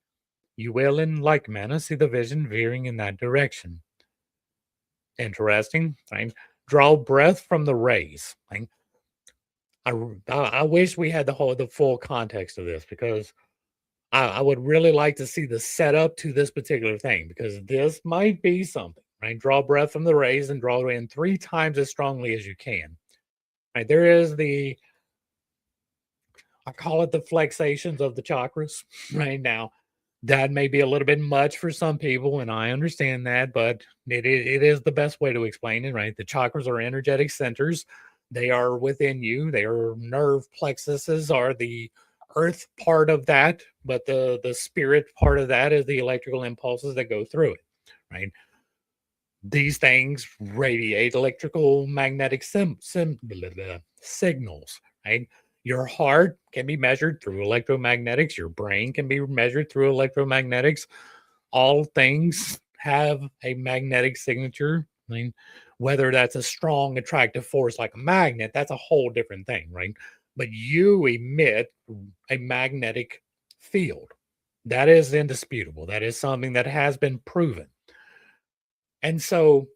Speaker 1: you will in like manner see the vision veering in that direction. Interesting. Right? Draw breath from the rays. Right? I wish we had the full context of this, because I would really like to see the setup to this particular thing, because this might be something. Right? Draw breath from the rays and draw it in 3 times as strongly as you can. Right? There is I call it the flexations of the chakras right now. That may be a little bit much for some people, and I understand that, but it is the best way to explain it, right? The chakras are energetic centers. They are within you. They are nerve plexuses are the earth part of that, but the spirit part of that is the electrical impulses that go through it, right? These things radiate electrical magnetic signals, right? Your heart can be measured through electromagnetics. Your brain can be measured through electromagnetics. All things have a magnetic signature. I mean, whether that's a strong attractive force like a magnet, that's a whole different thing, right? But you emit a magnetic field. That is indisputable. That is something that has been proven. And so,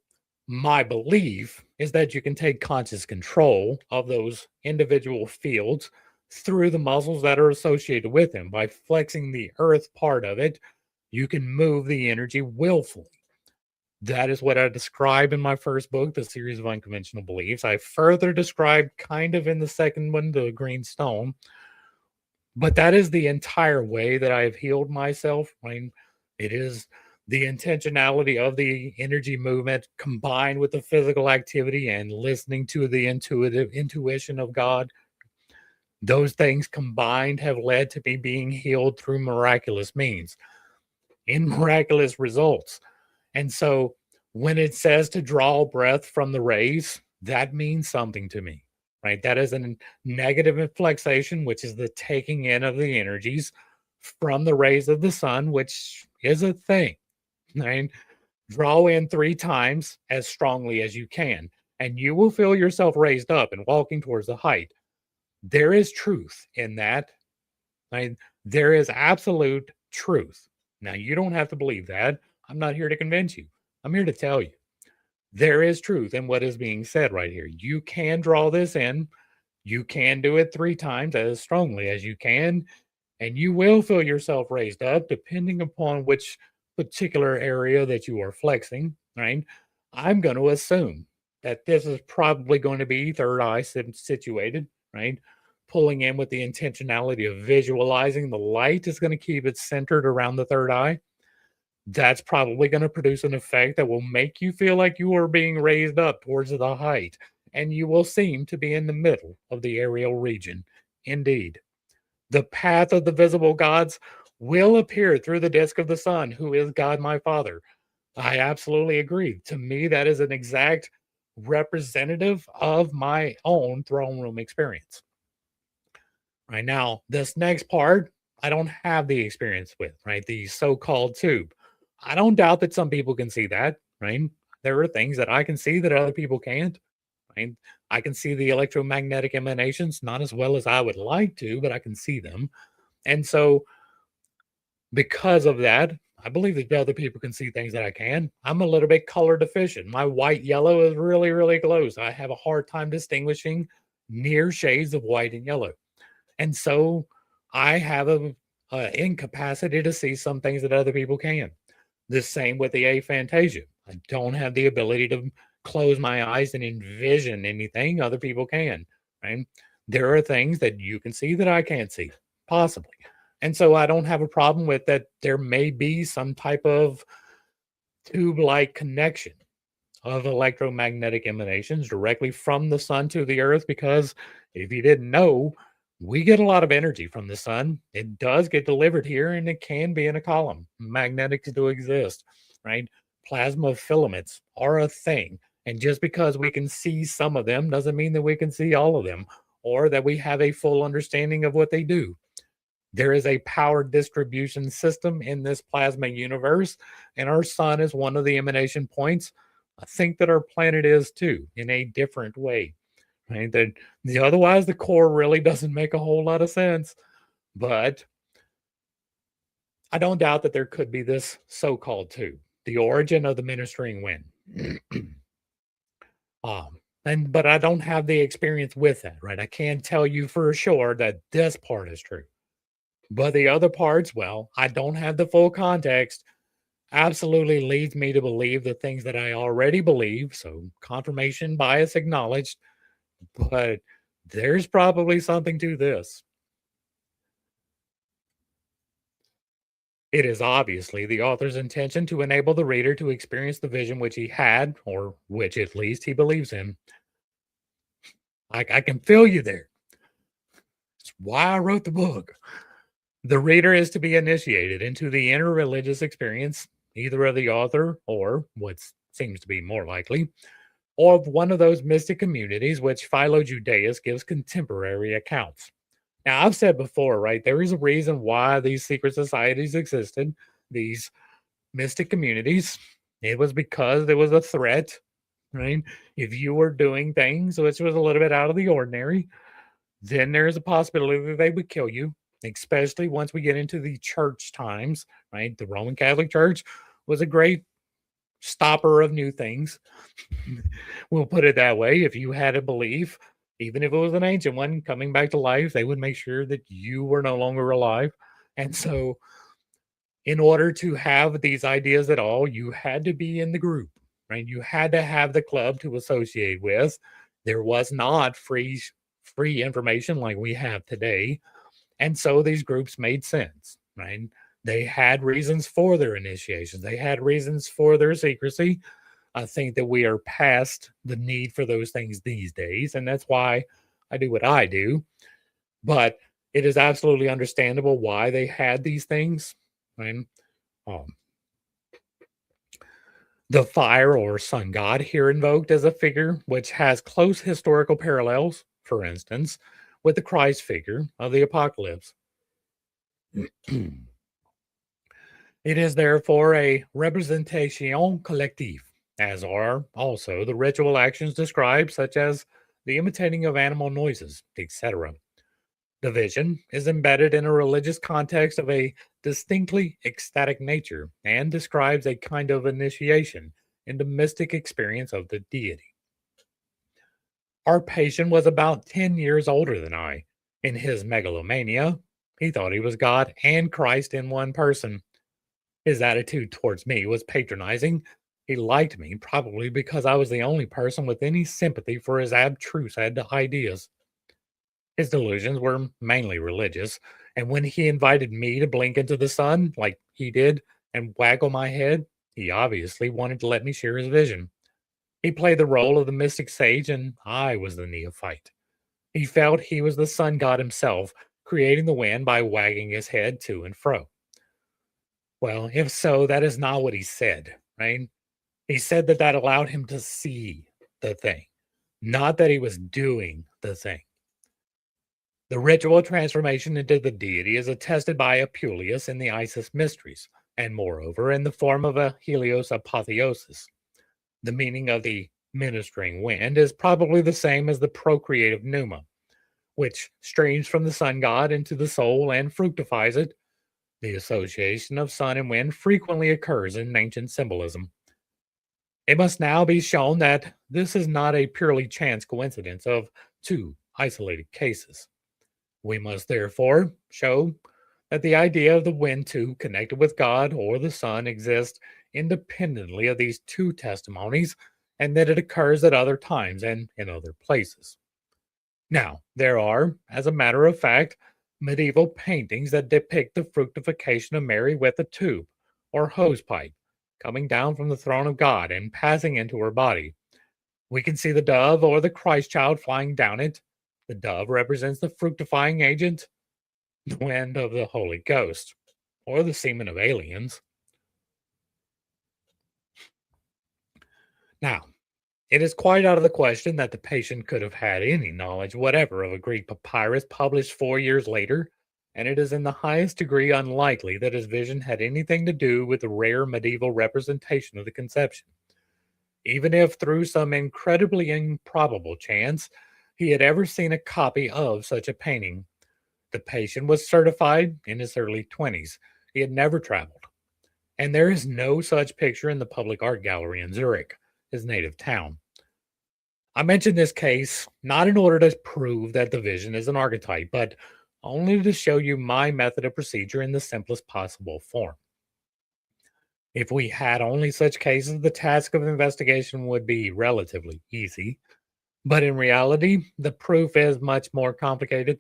Speaker 1: my belief is that you can take conscious control of those individual fields through the muscles that are associated with them. By flexing the earth part of it, you can move the energy willfully. That is what I describe in my first book, The Series of Unconventional Beliefs. I further describe kind of in the second one, The Green Stone. But that is the entire way that I have healed myself. I mean, it is the intentionality of the energy movement combined with the physical activity and listening to the intuitive intuition of God. Those things combined have led to me being healed through miraculous means, in miraculous results. And so when it says to draw breath from the rays, that means something to me, right? That is a negative inflexation, which is the taking in of the energies from the rays of the sun, which is a thing, right? Draw in 3 times as strongly as you can, and you will feel yourself raised up and walking towards the height. There is truth in that. Right? There is absolute truth. Now, you don't have to believe that. I'm not here to convince you. I'm here to tell you there is truth in what is being said right here. You can draw this in. You can do it 3 times as strongly as you can, and you will feel yourself raised up depending upon which particular area that you are flexing, right? I'm going to assume that this is probably going to be third eye situated, right? Pulling in with the intentionality of visualizing the light is going to keep it centered around the third eye. That's probably going to produce an effect that will make you feel like you are being raised up towards the height, and you will seem to be in the middle of the aerial region. Indeed, the path of the visible gods will appear through the disk of the sun, who is God my Father. I absolutely agree. To me, that is an exact representative of my own throne room experience. Right now, this next part, I don't have the experience with, right? The so called tube. I don't doubt that some people can see that, right? There are things that I can see that other people can't. Right? I can see the electromagnetic emanations, not as well as I would like to, but I can see them. And so, because of that, I believe that other people can see things that I can. I'm a little bit color deficient. My white yellow is really, really close. I have a hard time distinguishing near shades of white and yellow. And so I have a incapacity to see some things that other people can. The same with the aphantasia. I don't have the ability to close my eyes and envision anything other people can. Right? There are things that you can see that I can't see, possibly. And so I don't have a problem with that. There may be some type of tube like connection of electromagnetic emanations directly from the sun to the earth, because if you didn't know, we get a lot of energy from the sun. It does get delivered here and it can be in a column. Magnetics do exist, right? Plasma filaments are a thing. And just because we can see some of them doesn't mean that we can see all of them or that we have a full understanding of what they do. There is a power distribution system in this plasma universe, and our sun is one of the emanation points. I think that our planet is too, in a different way. Right? That the otherwise the core really doesn't make a whole lot of sense. But I don't doubt that there could be this so-called too, the origin of the ministering wind. But I don't have the experience with that, right? I can't tell you for sure that this part is true. But the other parts, well, I don't have the full context, absolutely leads me to believe the things that I already believe. So confirmation bias acknowledged, but there's probably something to this. It is obviously the author's intention to enable the reader to experience the vision which he had, or which at least he believes in. I can feel you there. It's why I wrote the book. The reader is to be initiated into the inner religious experience, either of the author or, what seems to be more likely, or of one of those mystic communities which Philo Judaeus gives contemporary accounts. Now, I've said before, right, there is a reason why these secret societies existed, these mystic communities. It was because there was a threat, right? If you were doing things which was a little bit out of the ordinary, then there's a possibility that they would kill you. especially once we get into the church times, right? The Roman Catholic Church was a great stopper of new things. We'll put it that way. If you had a belief, even if it was an ancient one coming back to life, they would make sure that you were no longer alive. And so, in order to have these ideas at all, you had to be in the group, right? You had to have the club to associate with. There was not free information like we have today. And so these groups made sense, right? They had reasons for their initiations. They had reasons for their secrecy. I think that we are past the need for those things these days, and that's why I do what I do. But it is absolutely understandable why they had these things, right? Um, the fire or sun god here invoked as a figure which has close historical parallels, for instance, with the Christ figure of the apocalypse. It is therefore a representation collective, as are also the ritual actions described, such as the imitating of animal noises, etc. The vision is embedded in a religious context of a distinctly ecstatic nature and describes a kind of initiation into mystic experience of the deity. Our patient was about 10 years older than I. In his megalomania, he thought he was God and Christ in one person. His attitude towards me was patronizing. He liked me probably because I was the only person with any sympathy for his abstruse ideas. His delusions were mainly religious, and when he invited me to blink into the sun, like he did, and waggle my head, he obviously wanted to let me share his vision. He played the role of the mystic sage, and I was the neophyte. He felt he was the sun god himself, creating the wind by wagging his head to and fro. Well, if so, that is not what he said, right? He said that that allowed him to see the thing, not that he was doing the thing. The ritual transformation into the deity is attested by Apuleius in the Isis Mysteries, and moreover in the form of a Helios apotheosis. The meaning of the ministering wind is probably the same as the procreative pneuma, which streams from the sun god into the soul and fructifies it. The association of sun and wind frequently occurs in ancient symbolism. It must now be shown that this is not a purely chance coincidence of two isolated cases. We must therefore show that the idea of the wind too connected with God or the sun exists independently of these two testimonies and that it occurs at other times and in other places. Now, there are, as a matter of fact, medieval paintings that depict the fructification of Mary with a tube or hose pipe coming down from the throne of God and passing into her body. We can see the dove or the Christ child flying down it. The dove represents the fructifying agent, the wind of the Holy Ghost, or the semen of aliens. Now, it is quite out of the question that the patient could have had any knowledge whatever of a Greek papyrus published 4 years later, and it is in the highest degree unlikely that his vision had anything to do with the rare medieval representation of the conception. Even if through some incredibly improbable chance he had ever seen a copy of such a painting, the patient was certified in his early 20s. He had never traveled, and there is no such picture in the public art gallery in Zurich, his native town. I mention this case not in order to prove that the vision is an archetype, but only to show you my method of procedure in the simplest possible form. If we had only such cases, the task of investigation would be relatively easy. But in reality, the proof is much more complicated.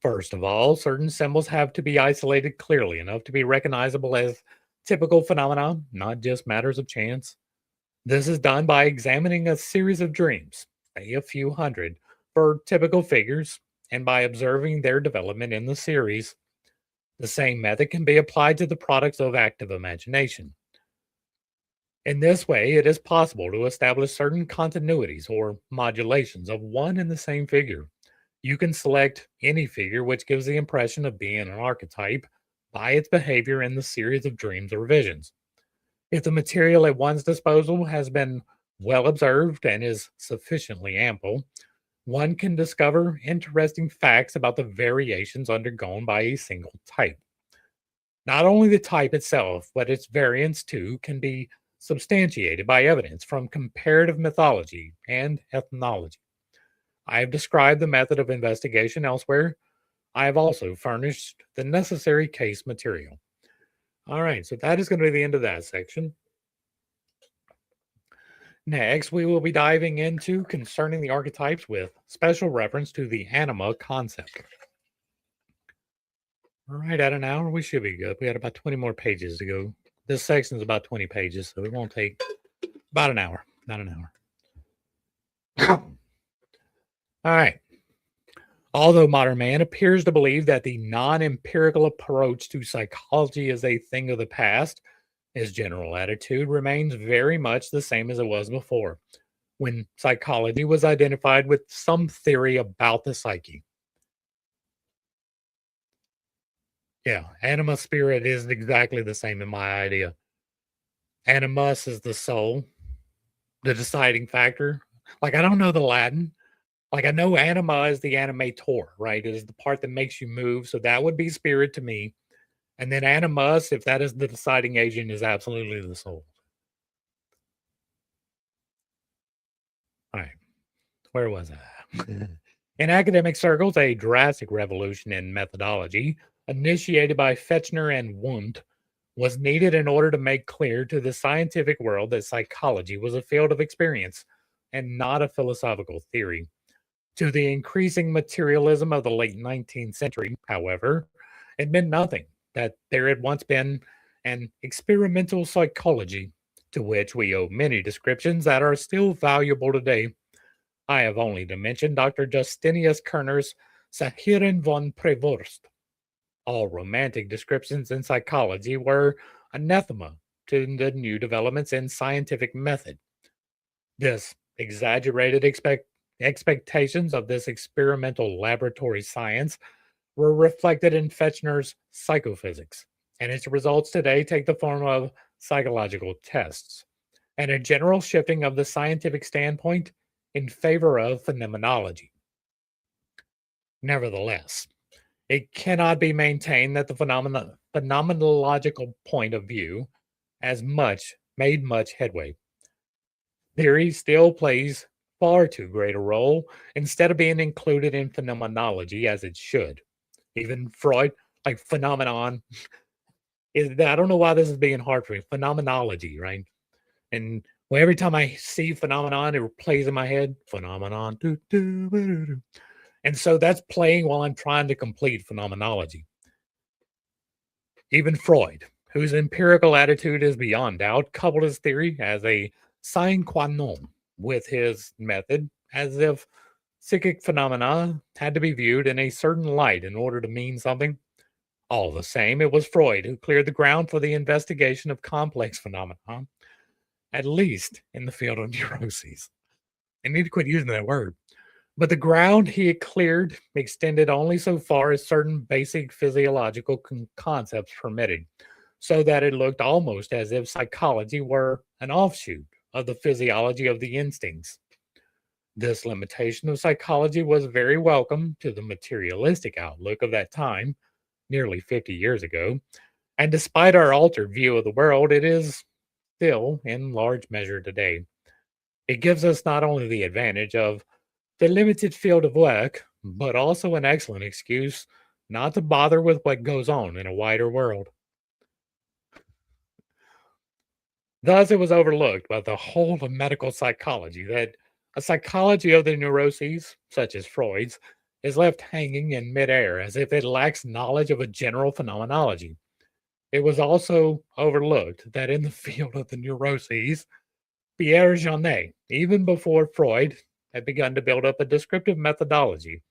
Speaker 1: First of all, certain symbols have to be isolated clearly enough to be recognizable as typical phenomena, not just matters of chance. This is done by examining a series of dreams, say a few hundred, for typical figures, and by observing their development in the series. The same method can be applied to the products of active imagination. In this way, it is possible to establish certain continuities or modulations of one and the same figure. You can select any figure which gives the impression of being an archetype by its behavior in the series of dreams or visions. If the material at one's disposal has been well observed and is sufficiently ample, one can discover interesting facts about the variations undergone by a single type. Not only the type itself, but its variants too can be substantiated by evidence from comparative mythology and ethnology. I have described the method of investigation elsewhere. I have also furnished the necessary case material. All right, so that is going to be the end of that section. Next, we will be diving into concerning the archetypes with special reference to the anima concept. All right, at an hour, we should be good. We had about 20 more pages to go. This section is about 20 pages, so it won't take about an hour. Not an hour. All right. Although modern man appears to believe that the non empirical approach to psychology is a thing of the past, his general attitude remains very much the same as it was before, when psychology was identified with some theory about the psyche. Yeah, anima spirit is exactly the same in my idea. Animus is the soul, the deciding factor. Like, I don't know the Latin. Like, I know anima is the animator, right? It is the part that makes you move. So that would be spirit to me. And then animus, if that is the deciding agent, is absolutely the soul. All right. Where was I? In academic circles, a drastic revolution in methodology, initiated by Fechner and Wundt, was needed in order to make clear to the scientific world that psychology was a field of experience and not a philosophical theory. To the increasing materialism of the late 19th century, however, it meant nothing that there had once been an experimental psychology to which we owe many descriptions that are still valuable today. I have only to mention Dr. Justinius Kerner's Sahiren von Prevorst. All romantic descriptions in psychology were anathema to the new developments in scientific method. This exaggerated expectations of this experimental laboratory science were reflected in Fechner's psychophysics, and its results today take the form of psychological tests and a general shifting of the scientific standpoint in favor of phenomenology. Nevertheless, it cannot be maintained that the phenomenological point of view as much made much headway. Theory still plays far too great a role instead of being included in phenomenology as it should. Even Freud, like phenomenon, is I don't know why this is being hard for me. Phenomenology, right? And well, every time I see phenomenon, it plays in my head. Phenomenon. And so that's playing while I'm trying to complete phenomenology. Even Freud, whose empirical attitude is beyond doubt, coupled his theory as a sine qua non with his method, as if psychic phenomena had to be viewed in a certain light in order to mean something. All the same, it was Freud who cleared the ground for the investigation of complex phenomena, at least in the field of neuroses. I need to quit using that word. But the ground he had cleared extended only so far as certain basic physiological concepts permitted, so that it looked almost as if psychology were an offshoot of the physiology of the instincts. This limitation of psychology was very welcome to the materialistic outlook of that time, nearly 50 years ago, and despite our altered view of the world, it is still in large measure today. It gives us not only the advantage of the limited field of work, but also an excellent excuse not to bother with what goes on in a wider world. Thus, it was overlooked by the whole of medical psychology that a psychology of the neuroses, such as Freud's, is left hanging in midair as if it lacks knowledge of a general phenomenology. It was also overlooked that in the field of the neuroses, Pierre Janet, even before Freud, had begun to build up a descriptive methodology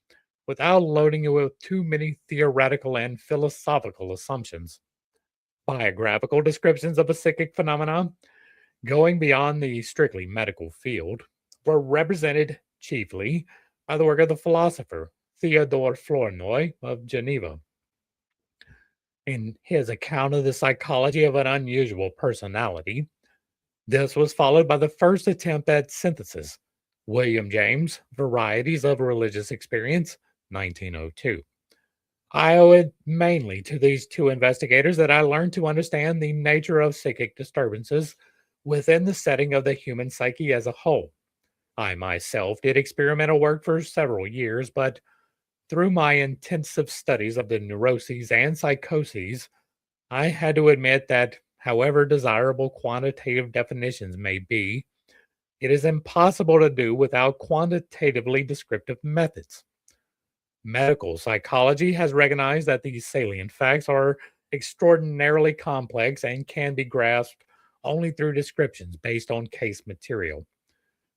Speaker 1: without loading it with too many theoretical and philosophical assumptions. Biographical descriptions of a psychic phenomenon, going beyond the strictly medical field, were represented chiefly by the work of the philosopher Theodore Flournoy of Geneva. In his account of the psychology of an unusual personality, this was followed by the first attempt at synthesis William James, Varieties of Religious Experience, 1902. I owe it mainly to these two investigators that I learned to understand the nature of psychic disturbances within the setting of the human psyche as a whole. I myself did experimental work for several years, but through my intensive studies of the neuroses and psychoses, I had to admit that, however desirable quantitative definitions may be, it is impossible to do without quantitatively descriptive methods. Medical psychology has recognized that these salient facts are extraordinarily complex and can be grasped only through descriptions based on case material.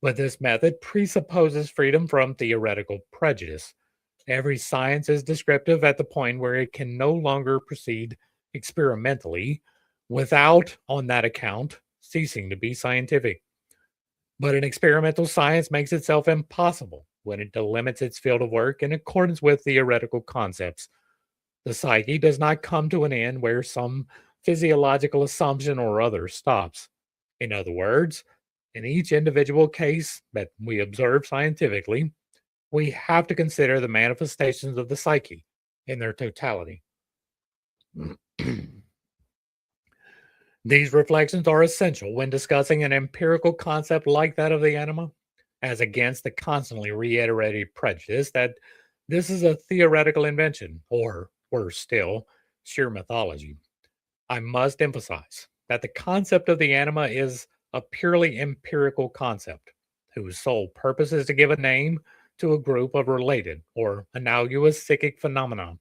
Speaker 1: But this method presupposes freedom from theoretical prejudice. Every science is descriptive at the point where it can no longer proceed experimentally without, on that account, ceasing to be scientific. But an experimental science makes itself impossible when it delimits its field of work in accordance with theoretical concepts. The psyche does not come to an end where some physiological assumption or other stops. In other words, in each individual case that we observe scientifically, we have to consider the manifestations of the psyche in their totality. These reflections are essential when discussing an empirical concept like that of the anima, as against the constantly reiterated prejudice that this is a theoretical invention, or worse still, sheer mythology. I must emphasize that the concept of the anima is a purely empirical concept, whose sole purpose is to give a name to a group of related or analogous psychic phenomena.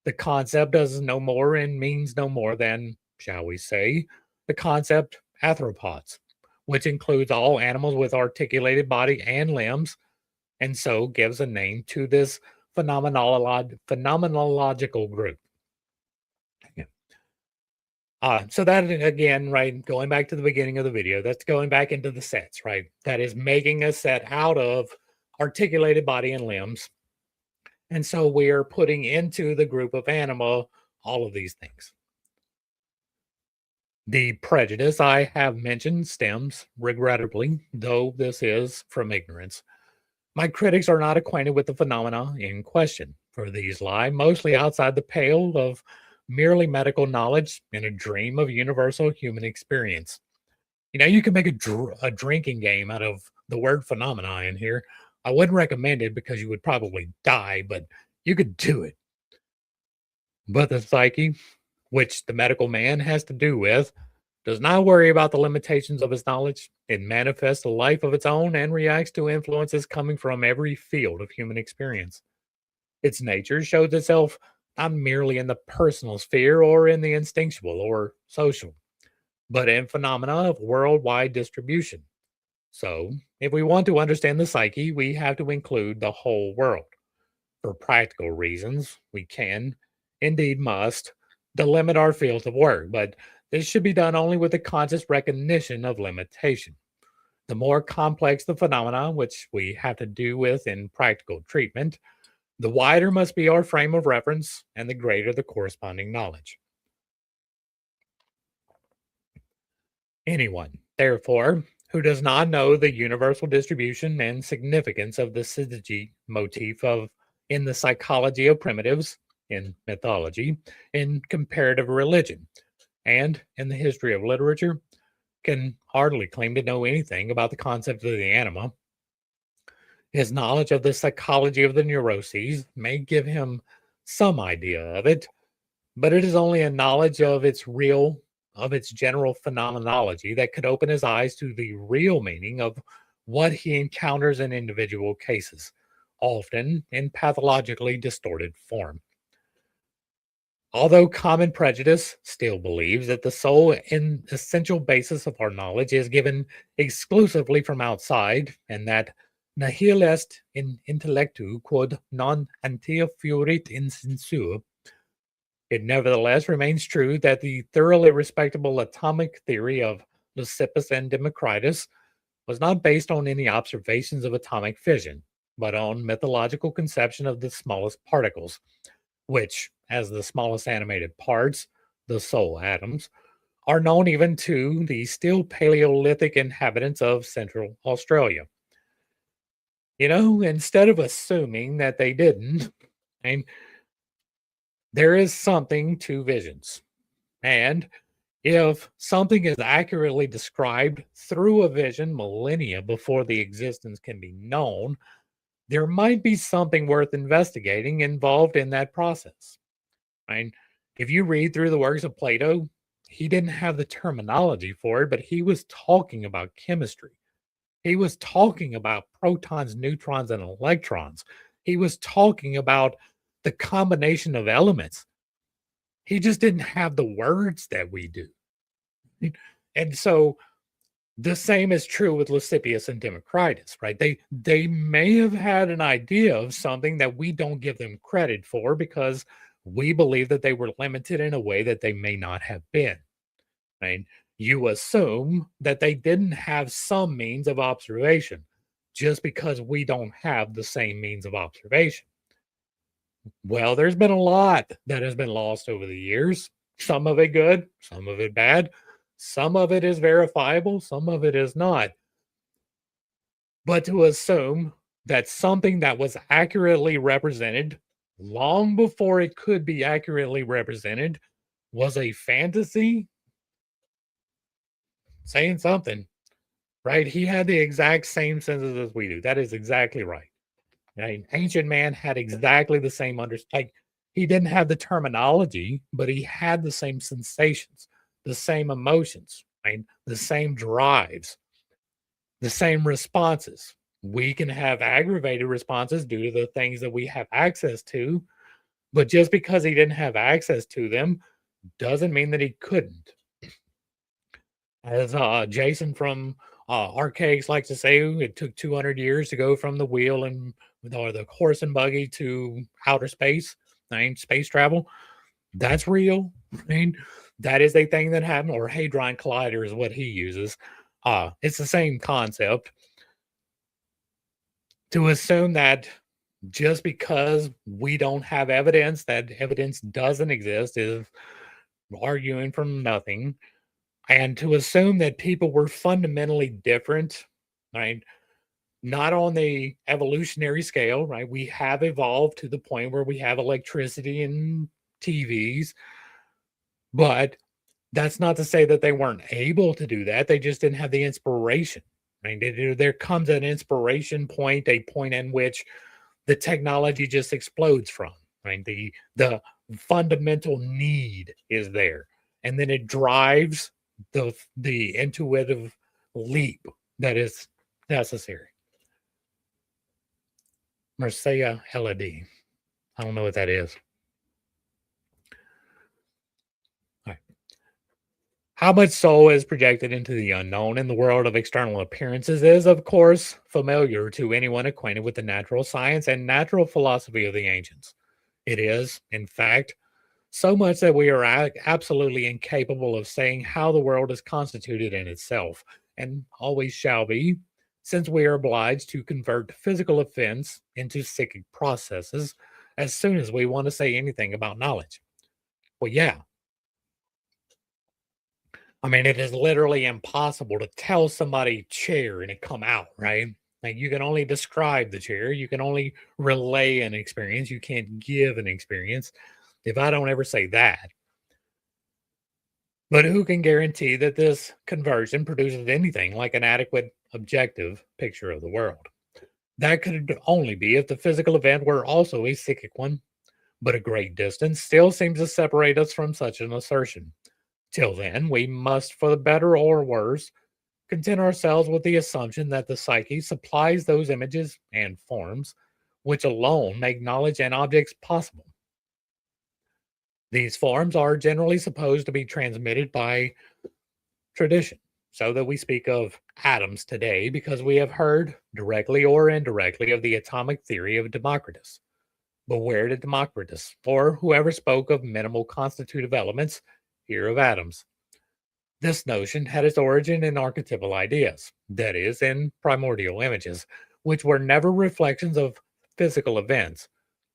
Speaker 1: The concept does no more and means no more than, shall we say, the concept arthropods, which includes all animals with articulated body and limbs, and so gives a name to this phenomenological group. So that again, right, going back to the beginning of the video, that's going back into the sets, right? That is making a set out of articulated body and limbs. And so we are putting into the group of animal all of these things. The prejudice I have mentioned stems, regrettably, though this is from ignorance. My critics are not acquainted with the phenomena in question, for these lie mostly outside the pale of merely medical knowledge in a dream of universal human experience. You know, you can make a drinking game out of the word phenomena in here. I wouldn't recommend it because you would probably die, but you could do it. But the psyche, which the medical man has to do with, does not worry about the limitations of his knowledge. It manifests a life of its own and reacts to influences coming from every field of human experience. Its nature shows itself not merely in the personal sphere or in the instinctual or social, but in phenomena of worldwide distribution. So, if we want to understand the psyche, we have to include the whole world. For practical reasons, we can, indeed must, delimit our fields of work, but this should be done only with the conscious recognition of limitation. The more complex the phenomena which we have to do with in practical treatment, the wider must be our frame of reference and the greater the corresponding knowledge. Anyone, therefore, who does not know the universal distribution and significance of the syzygy motif of in the psychology of primitives, in mythology, in comparative religion, and in the history of literature, can hardly claim to know anything about the concept of the anima. His knowledge of the psychology of the neuroses may give him some idea of it, but it is only a knowledge of its general phenomenology that could open his eyes to the real meaning of what he encounters in individual cases, often in pathologically distorted form. Although common prejudice still believes that the sole and essential basis of our knowledge is given exclusively from outside, and that nihil est in intellectu quod non antea furit in sensu, it nevertheless remains true that the thoroughly respectable atomic theory of Leucippus and Democritus was not based on any observations of atomic fission, but on mythological conception of the smallest particles, which, as the smallest animated parts, the soul atoms, are known even to the still Paleolithic inhabitants of Central Australia. Instead of assuming that they didn't, and there is something to visions. And if something is accurately described through a vision millennia before the existence can be known, there might be something worth investigating involved in that process. Right? If you read through the works of Plato, he didn't have the terminology for it, but he was talking about chemistry. He was talking about protons, neutrons, and electrons. He was talking about the combination of elements. He just didn't have the words that we do. And so the same is true with Lysippus and Democritus, right? They may have had an idea of something that we don't give them credit for because we believe that they were limited in a way that they may not have been. Right? You assume that they didn't have some means of observation just because we don't have the same means of observation. Well, there's been a lot that has been lost over the years. Some of it good, some of it bad. Some of it is verifiable, some of it is not. But to assume that something that was accurately represented long before it could be accurately represented was a fantasy, saying something, right? He had the exact same senses as we do. That is exactly right. Right? Ancient man had exactly the same understanding. Like, he didn't have the terminology, but he had the same sensations, the same emotions, right? The same drives, the same responses. We can have aggravated responses due to the things that we have access to, but just because he didn't have access to them doesn't mean that he couldn't. As Jason from Archaics likes to say, it took 200 years to go from the wheel and or the horse and buggy to outer space, right? Space travel. That's real. I mean, that is a thing that happened. Or Hadron Collider is what he uses. It's the same concept. To assume that just because we don't have evidence that evidence doesn't exist is arguing from nothing. And to assume that people were fundamentally different, right? Not on the evolutionary scale, right? We have evolved to the point where we have electricity and TVs, but that's not to say that they weren't able to do that. They just didn't have the inspiration. Right? There comes an inspiration point, a point in which the technology just explodes from. Right? The fundamental need is there, and then it drives the intuitive leap that is necessary. Marcia Helady. I don't know what that is. All right. How much soul is projected into the unknown in the world of external appearances is, of course, familiar to anyone acquainted with the natural science and natural philosophy of the ancients. It is, in fact, so much that we are absolutely incapable of saying how the world is constituted in itself, and always shall be, since we are obliged to convert physical events into psychic processes as soon as we want to say anything about knowledge. Well, yeah, I mean, it is literally impossible to tell somebody chair and it come out, right? Like, you can only describe the chair, you can only relay an experience, you can't give an experience. If I don't ever say that, but who can guarantee that this conversion produces anything like an adequate objective picture of the world? That could only be if the physical event were also a psychic one, but a great distance still seems to separate us from such an assertion. Till then, we must, for the better or worse, content ourselves with the assumption that the psyche supplies those images and forms which alone make knowledge and objects possible. These forms are generally supposed to be transmitted by tradition, so that we speak of atoms today because we have heard, directly or indirectly, of the atomic theory of Democritus. But where did Democritus, or whoever spoke of minimal constitutive elements, hear of atoms? This notion had its origin in archetypal ideas, that is, in primordial images, which were never reflections of physical events,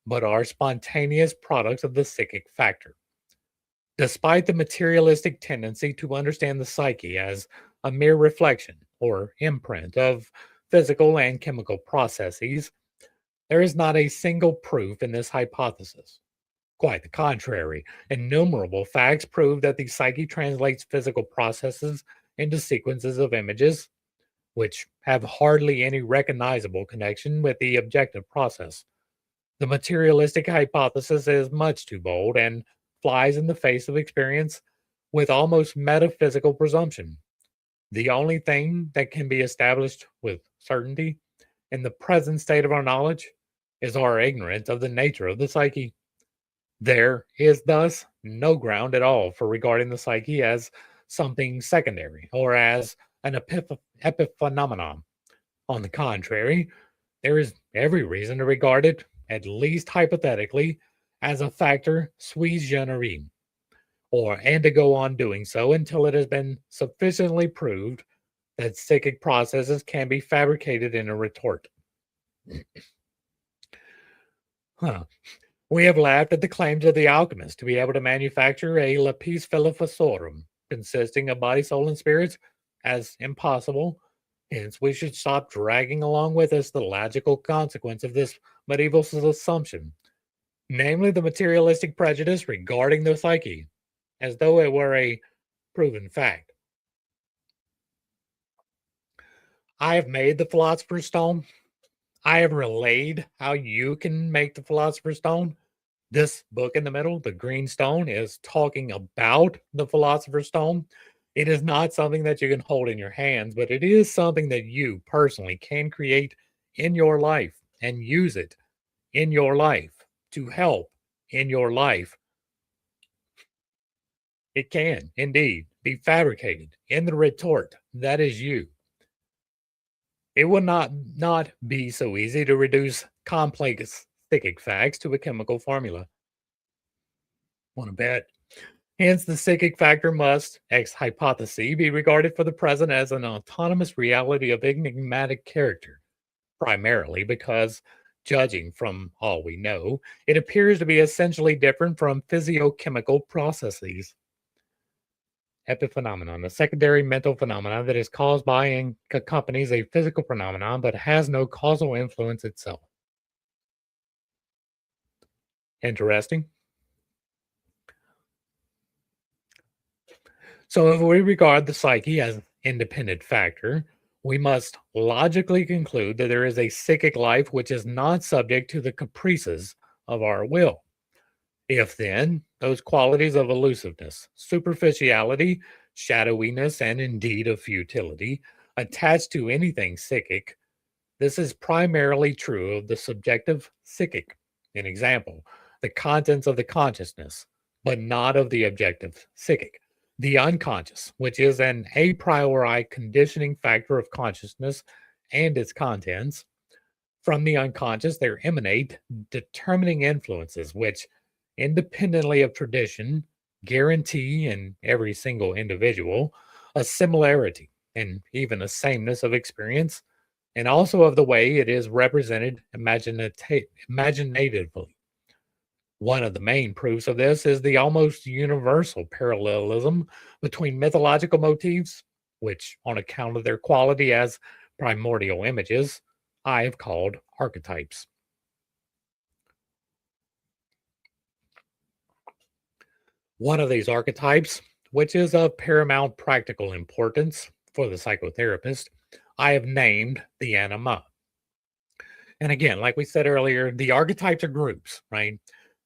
Speaker 1: but are spontaneous products of the psychic factor. Despite the materialistic tendency to understand the psyche as a mere reflection or imprint of physical and chemical processes, there is not a single proof in this hypothesis. Quite the contrary, innumerable facts prove that the psyche translates physical processes into sequences of images, which have hardly any recognizable connection with the objective process. The materialistic hypothesis is much too bold and flies in the face of experience with almost metaphysical presumption. The only thing that can be established with certainty in the present state of our knowledge is our ignorance of the nature of the psyche. There is thus no ground at all for regarding the psyche as something secondary or as an epiphenomenon. On the contrary, there is every reason to regard it, at least hypothetically, as a factor sui generis, and to go on doing so until it has been sufficiently proved that psychic processes can be fabricated in a retort. Huh. We have laughed at the claims of the alchemist to be able to manufacture a lapis philosophorum consisting of body, soul, and spirits as impossible. Hence, we should stop dragging along with us the logical consequence of this medieval assumption, namely the materialistic prejudice regarding the psyche, as though it were a proven fact. I have made the philosopher's stone. I have relayed how you can make the philosopher's stone. This book in the middle, The Green Stone, is talking about the Philosopher's Stone. It is not something that you can hold in your hands, but it is something that you personally can create in your life and use it in your life to help in your life. It can indeed be fabricated in the retort that is you. It will not be so easy to reduce complex psychic facts to a chemical formula. Want to bet? Hence, the psychic factor must, ex hypothesi, be regarded for the present as an autonomous reality of enigmatic character, primarily because, judging from all we know, it appears to be essentially different from physiochemical processes. Epiphenomenon, a secondary mental phenomenon that is caused by and accompanies a physical phenomenon but has no causal influence itself. Interesting. So, if we regard the psyche as an independent factor, we must logically conclude that there is a psychic life which is not subject to the caprices of our will. If then those qualities of elusiveness, superficiality, shadowiness, and indeed of futility attach to anything psychic, this is primarily true of the subjective psychic. An example, the contents of the consciousness, but not of the objective psychic. The unconscious, which is an a priori conditioning factor of consciousness and its contents. From the unconscious, there emanate determining influences which, independently of tradition, guarantee in every single individual a similarity and even a sameness of experience, and also of the way it is represented imaginatively. One of the main proofs of this is the almost universal parallelism between mythological motifs, which, on account of their quality as primordial images, I have called archetypes. One of these archetypes, which is of paramount practical importance for the psychotherapist, I have named the anima. And again, like we said earlier, the archetypes are groups, right?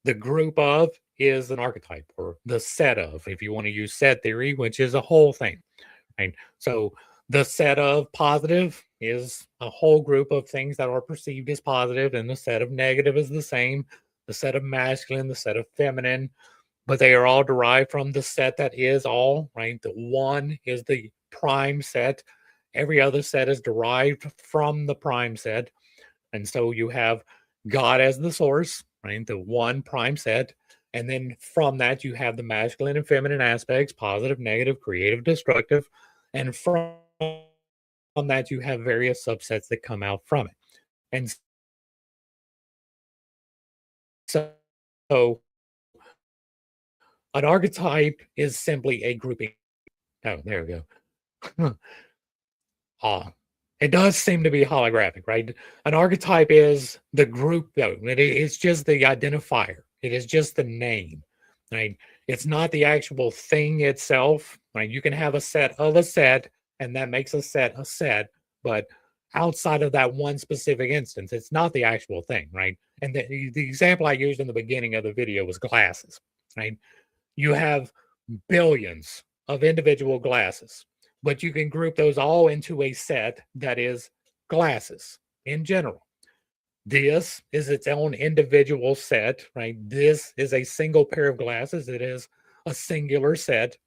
Speaker 1: The group of is an archetype, or the set of, if you want to use set theory, which is a whole thing, right? So the set of positive is a whole group of things that are perceived as positive, and the set of negative is the same. The set of masculine, the set of feminine, but they are all derived from the set that is all, right? The one is the prime set. Every other set is derived from the prime set. And so you have God as the source, right? The one prime set. And then from that, you have the masculine and feminine aspects, positive, negative, creative, destructive. And from that, you have various subsets that come out from it. And so an archetype is simply a grouping. Oh, there we go. Ah, It does seem to be holographic, right? An archetype is the group, though. It's just the identifier. It is just the name, right? It's not the actual thing itself, right? You can have a set of a set, and that makes a set, but outside of that one specific instance, it's not the actual thing, right? And the example I used in the beginning of the video was glasses, right? You have billions of individual glasses, but you can group those all into a set that is glasses in general. This is its own individual set, right? This is a single pair of glasses. It is a singular set,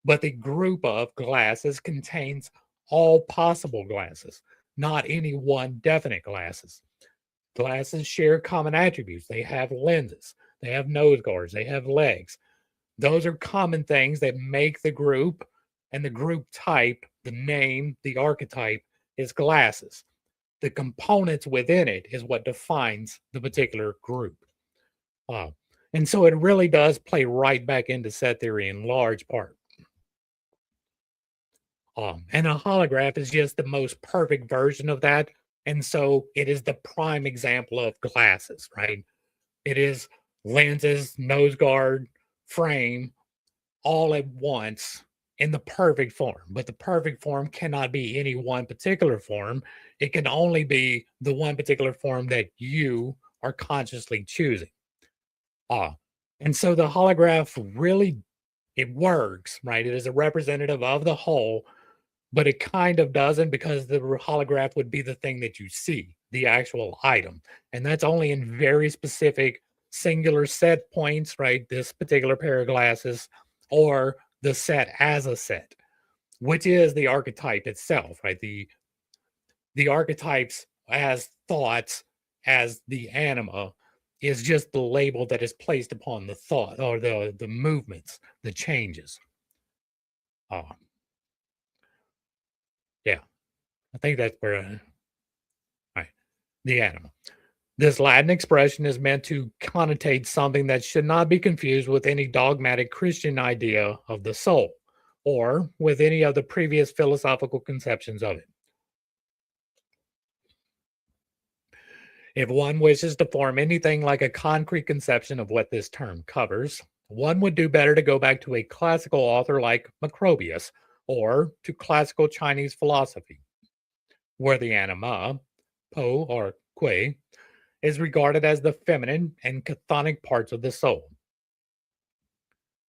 Speaker 1: but the group of glasses contains all possible glasses, not any one definite glasses. Glasses share common attributes. They have lenses, they have nose guards, they have legs. Those are common things that make the group, and the group type, the name, the archetype is glasses. The components within it is what defines the particular group. Uh, and so it really does play right back into set theory in large part. And a holograph is just the most perfect version of that. And so it is the prime example of glasses, right? It is lenses, nose guard, frame, all at once in the perfect form. But the perfect form cannot be any one particular form. It can only be the one particular form that you are consciously choosing. And so the holograph really, it works, right? It is a representative of the whole, but it kind of doesn't, because the holograph would be the thing that you see, the actual item. And that's only in very specific singular set points, right? This particular pair of glasses, or the set as a set, which is the archetype itself, right? The archetypes as thoughts, as the anima, is just the label that is placed upon the thought, or the movements, the changes. Uh, yeah, I think that's where right, the anima. This Latin expression is meant to connotate something that should not be confused with any dogmatic Christian idea of the soul, or with any of the previous philosophical conceptions of it. If one wishes to form anything like a concrete conception of what this term covers, one would do better to go back to a classical author like Macrobius, or to classical Chinese philosophy, where the anima, po or que, is regarded as the feminine and chthonic parts of the soul.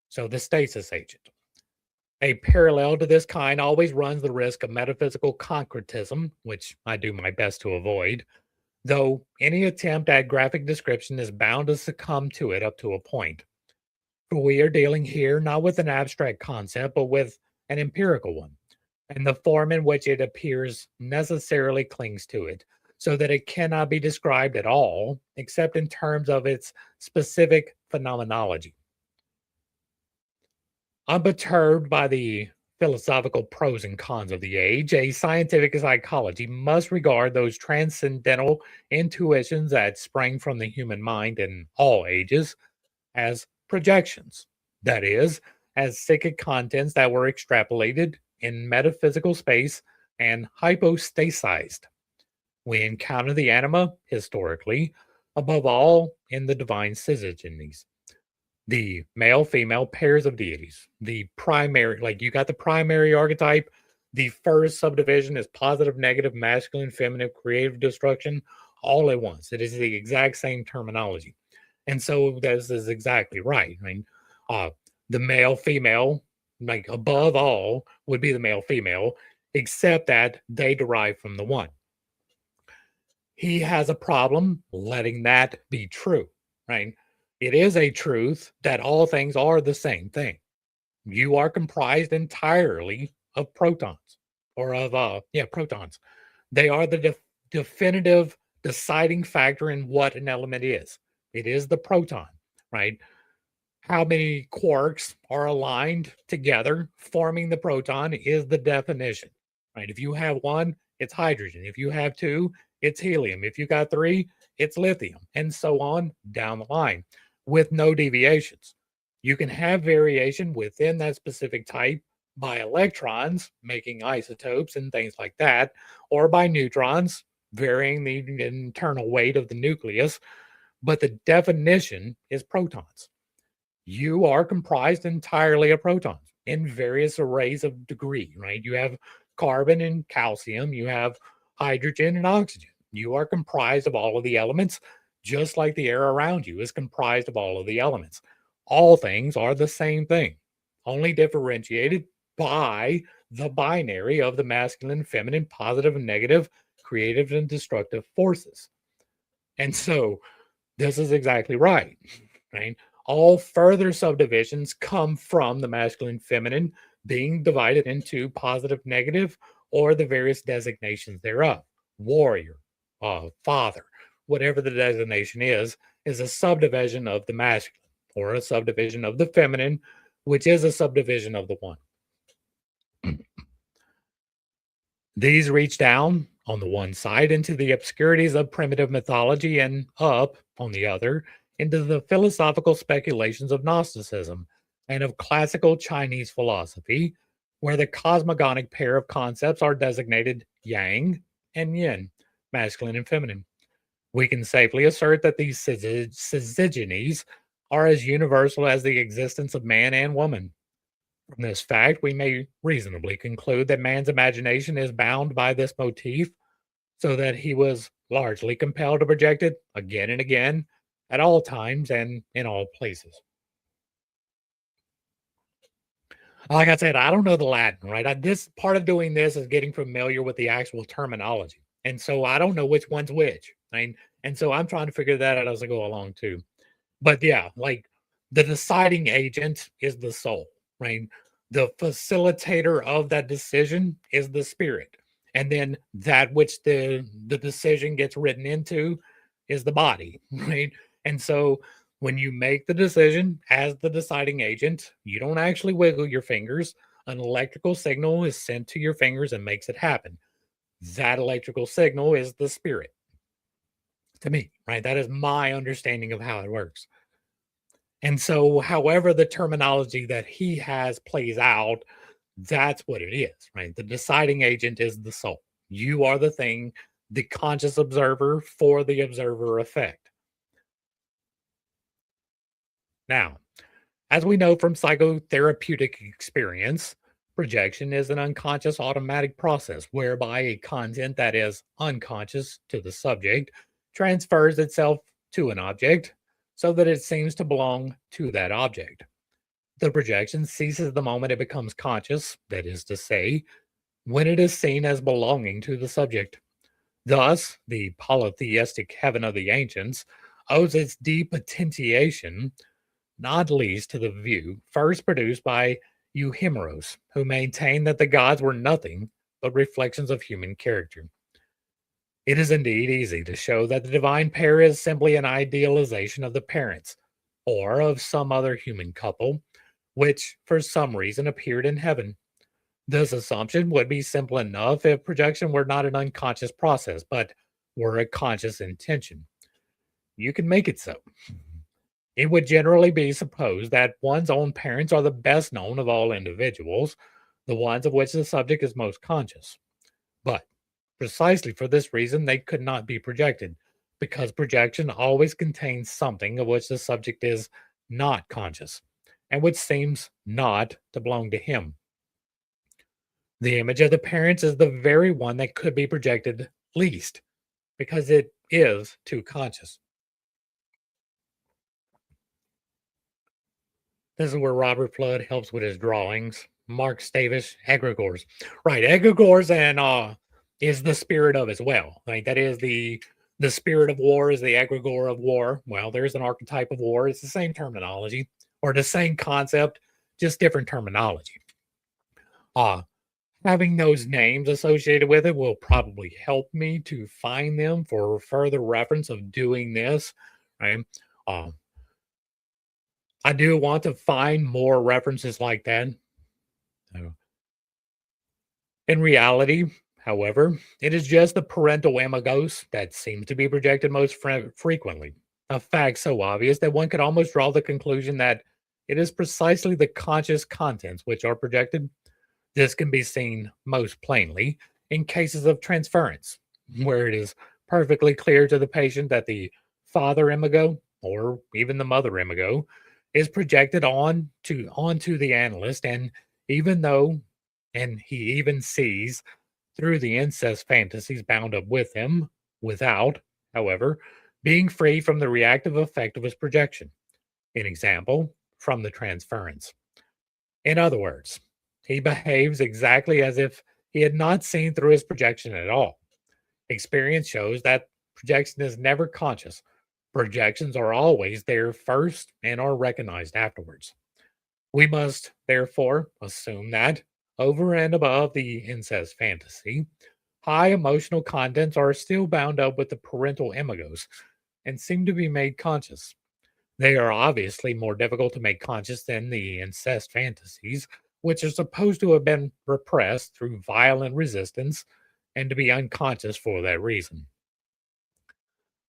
Speaker 1: So the stasis agent. A parallel to this kind always runs the risk of metaphysical concretism, which I do my best to avoid, though any attempt at graphic description is bound to succumb to it up to a point. For we are dealing here not with an abstract concept, but with an empirical one, and the form in which it appears necessarily clings to it, so that it cannot be described at all except in terms of its specific phenomenology. Unperturbed by the philosophical pros and cons of the age, a scientific psychology must regard those transcendental intuitions that sprang from the human mind in all ages as projections. That is, as psychic contents that were extrapolated in metaphysical space and hypostasized. We encounter the anima historically, above all in the divine syzygies, the male female pairs of deities, the primary, like you got the primary archetype. The first subdivision is positive, negative, masculine, feminine, creative destruction, all at once. It is the exact same terminology. And so this is exactly right. I mean, uh, the male female, like above all, would be the male female, except that they derive from the one. He has a problem letting that be true, right? It is a truth that all things are the same thing. You are comprised entirely of protons, or of protons. They are the definitive deciding factor in what an element is. It is the proton, right? How many quarks are aligned together forming the proton is the definition, right? If you have one, it's hydrogen. If you have two, it's helium. If you got three, it's lithium, and so on down the line, with no deviations. You can have variation within that specific type, by electrons making isotopes and things like that, or by neutrons varying the internal weight of the nucleus. But the definition is protons. You are comprised entirely of protons in various arrays of degree, right? You have carbon and calcium, you have hydrogen and oxygen. You are comprised of all of the elements, just like the air around you is comprised of all of the elements. All things are the same thing, only differentiated by the binary of the masculine, feminine, positive and negative, creative and destructive forces. And so this is exactly right, right? All further subdivisions come from the masculine, feminine being divided into positive, negative, or the various designations thereof. Warrior, father, whatever the designation is a subdivision of the masculine or a subdivision of the feminine, which is a subdivision of the one. These reach down on the one side into the obscurities of primitive mythology and up on the other into the philosophical speculations of Gnosticism and of classical Chinese philosophy, where the cosmogonic pair of concepts are designated yang and yin, masculine and feminine. We can safely assert that these syzygies are as universal as the existence of man and woman. From this fact, we may reasonably conclude that man's imagination is bound by this motif, so that he was largely compelled to project it again and again at all times and in all places. Like I said, I don't know the Latin, right? This part of doing this is getting familiar with the actual terminology. And so I don't know which one's which. And so I'm trying to figure that out as I go along too. But yeah, like the deciding agent is the soul, right? The facilitator of that decision is the spirit. And then that which the decision gets written into is the body, right? And so when you make the decision as the deciding agent, you don't actually wiggle your fingers. An electrical signal is sent to your fingers and makes it happen. That electrical signal is the spirit to me, right? That is my understanding of how it works. And so, however, the terminology that he has plays out, that's what it is, right? The deciding agent is the soul. You are the thing, the conscious observer for the observer effect. Now, as we know from psychotherapeutic experience, projection is an unconscious automatic process whereby a content that is unconscious to the subject transfers itself to an object so that it seems to belong to that object. The projection ceases the moment it becomes conscious, that is to say, when it is seen as belonging to the subject. Thus, the polytheistic heaven of the ancients owes its depotentiation not least to the view first produced by Euhemeros, who maintained that the gods were nothing but reflections of human character. It is indeed easy to show that the divine pair is simply an idealization of the parents, or of some other human couple, which for some reason appeared in heaven. This assumption would be simple enough if projection were not an unconscious process, but were a conscious intention. You can make it so. It would generally be supposed that one's own parents are the best known of all individuals, the ones of which the subject is most conscious. But precisely for this reason, they could not be projected, because projection always contains something of which the subject is not conscious, and which seems not to belong to him. The image of the parents is the very one that could be projected least, because it is too conscious. This is where Robert Flood helps with his drawings. Mark Stavish, egregores. Right, egregores and is the spirit of as well. Like that is the spirit of war is the egregore of war. Well, there's an archetype of war. It's the same terminology or the same concept, just different terminology. Uh Having those names associated with it will probably help me to find them for further reference of doing this. Right. Um, I do want to find more references like that. So, in reality, however, it is just the parental imagos that seems to be projected most frequently. A fact so obvious that one could almost draw the conclusion that it is precisely the conscious contents which are projected. This can be seen most plainly in cases of transference, where it is perfectly clear to the patient that the father imago or even the mother imago is projected onto the analyst, and even though and he even sees through the incest fantasies bound up with him, without, however, being free from the reactive effect of his projection. An example from the transference. In other words, he behaves exactly as if he had not seen through his projection at all. Experience shows that projection is never conscious. Projections are always there first and are recognized afterwards. We must, therefore, assume that, over and above the incest fantasy, high emotional contents are still bound up with the parental imagos and seem to be made conscious. They are obviously more difficult to make conscious than the incest fantasies, which are supposed to have been repressed through violent resistance and to be unconscious for that reason.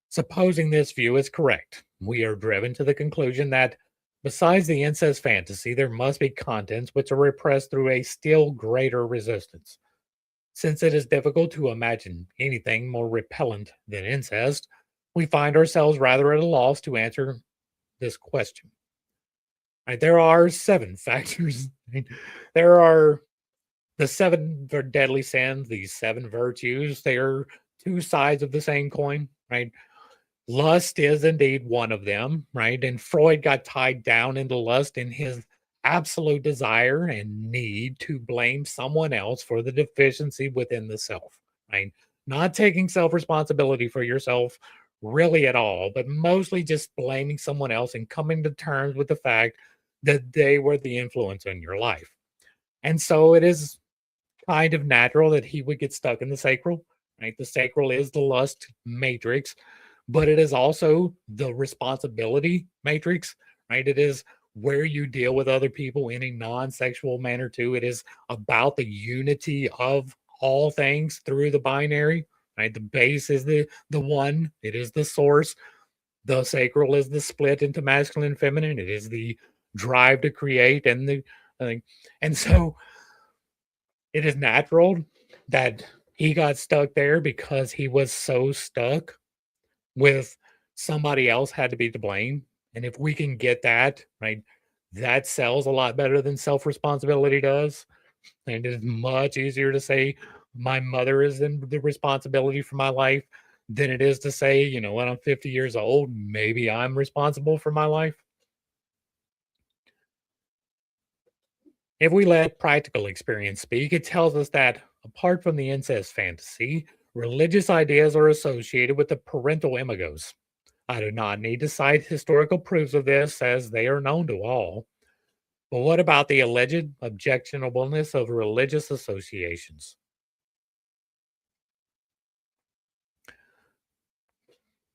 Speaker 1: Supposing this view is correct, we are driven to the conclusion that, besides the incest fantasy, there must be contents which are repressed through a still greater resistance. Since it is difficult to imagine anything more repellent than incest, we find ourselves rather at a loss to answer this question. Right, there are seven factors. Right? There are the seven deadly sins, these seven virtues. They are two sides of the same coin, right? Lust is indeed one of them, right? And Freud got tied down into lust in his absolute desire and need to blame someone else for the deficiency within the self, right? Not taking self responsibility for yourself really at all, but mostly just blaming someone else and coming to terms with the fact that they were the influence in your life. And so it is kind of natural that he would get stuck in the sacral, right? The sacral is the lust matrix, but it is also the responsibility matrix, right? It is where you deal with other people in a non-sexual manner too. It is about the unity of all things through the binary, right? The base is the one, it is the source. The sacral is the split into masculine and feminine. It is the drive to create and the uh, and so it is natural that he got stuck there because he was so stuck with somebody else had to be to blame. And if we can get that, right, that sells a lot better than self responsibility does. And it is much easier to say my mother is in the responsibility for my life than it is to say, when I'm 50 years old, maybe I'm responsible for my life. If we let practical experience speak, it tells us that apart from the incest fantasy, religious ideas are associated with the parental imagos. I do not need to cite historical proofs of this as they are known to all. But what about the alleged objectionableness of religious associations?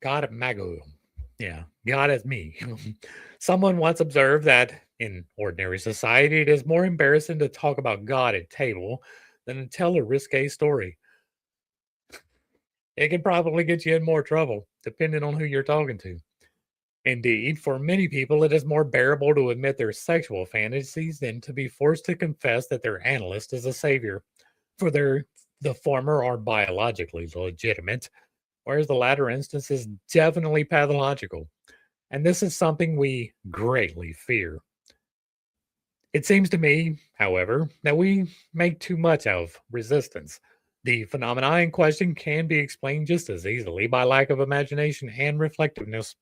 Speaker 1: God of Mago. Yeah, God is me. Someone once observed that in ordinary society, it is more embarrassing to talk about God at table than to tell a risque story. It can probably get you in more trouble, depending on who you're talking to. Indeed, for many people, it is more bearable to admit their sexual fantasies than to be forced to confess that their analyst is a savior. For the former are biologically legitimate, whereas the latter instance is definitely pathological. And this is something we greatly fear. It seems to me, however, that we make too much of resistance. The phenomena in question can be explained just as easily by lack of imagination and reflectiveness,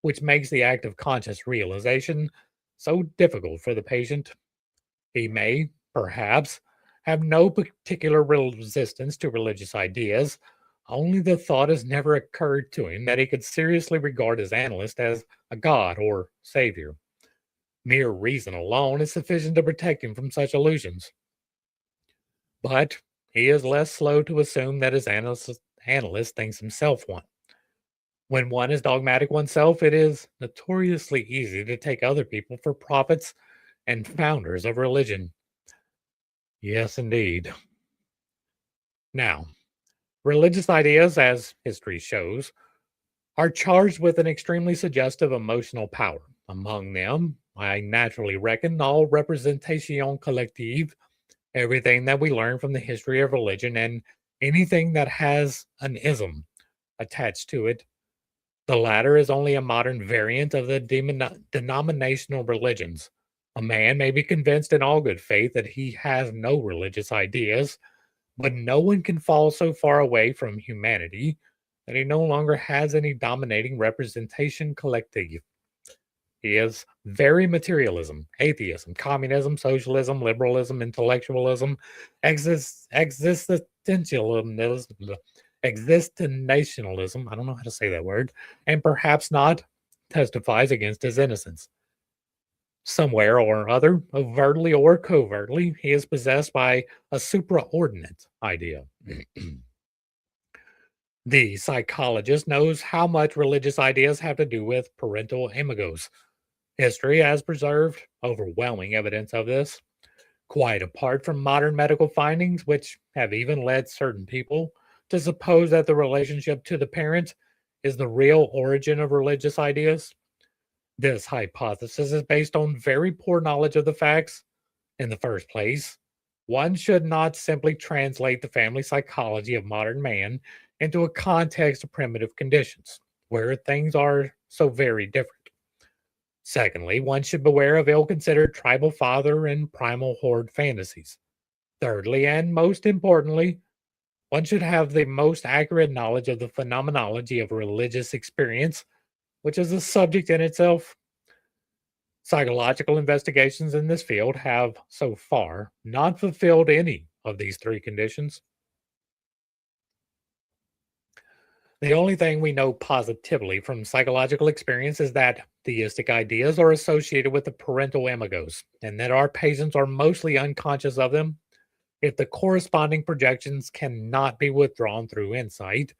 Speaker 1: which makes the act of conscious realization so difficult for the patient. He may, perhaps, have no particular resistance to religious ideas, only the thought has never occurred to him that he could seriously regard his analyst as a god or savior. Mere reason alone is sufficient to protect him from such illusions. But he is less slow to assume that his analyst thinks himself one. When one is dogmatic oneself, it is notoriously easy to take other people for prophets and founders of religion. Yes, indeed. Now, religious ideas, as history shows, are charged with an extremely suggestive emotional power. Among them, I naturally reckon all representation collective, everything that we learn from the history of religion and anything that has an ism attached to it. The latter is only a modern variant of the denominational religions. A man may be convinced in all good faith that he has no religious ideas, but no one can fall so far away from humanity that he no longer has any dominating representation collective. He is very materialism, atheism, communism, socialism, liberalism, intellectualism, existentialism, existentialism, I don't know how to say that word, and perhaps not testifies against his innocence. Somewhere or other, overtly or covertly, he is possessed by a supraordinate idea. The psychologist knows how much religious ideas have to do with parental imagos. History has preserved overwhelming evidence of this, quite apart from modern medical findings, which have even led certain people to suppose that the relationship to the parent is the real origin of religious ideas. This hypothesis is based on very poor knowledge of the facts. In the first place, one should not simply translate the family psychology of modern man into a context of primitive conditions, where things are so very different. Secondly, one should beware of ill considered tribal father and primal horde fantasies. Thirdly, and most importantly, one should have the most accurate knowledge of the phenomenology of religious experience, which is a subject in itself. Psychological investigations in this field have, so far, not fulfilled any of these three conditions. The only thing we know positively from psychological experience is that theistic ideas are associated with the parental imagos, and that our patients are mostly unconscious of them. If the corresponding projections cannot be withdrawn through insight,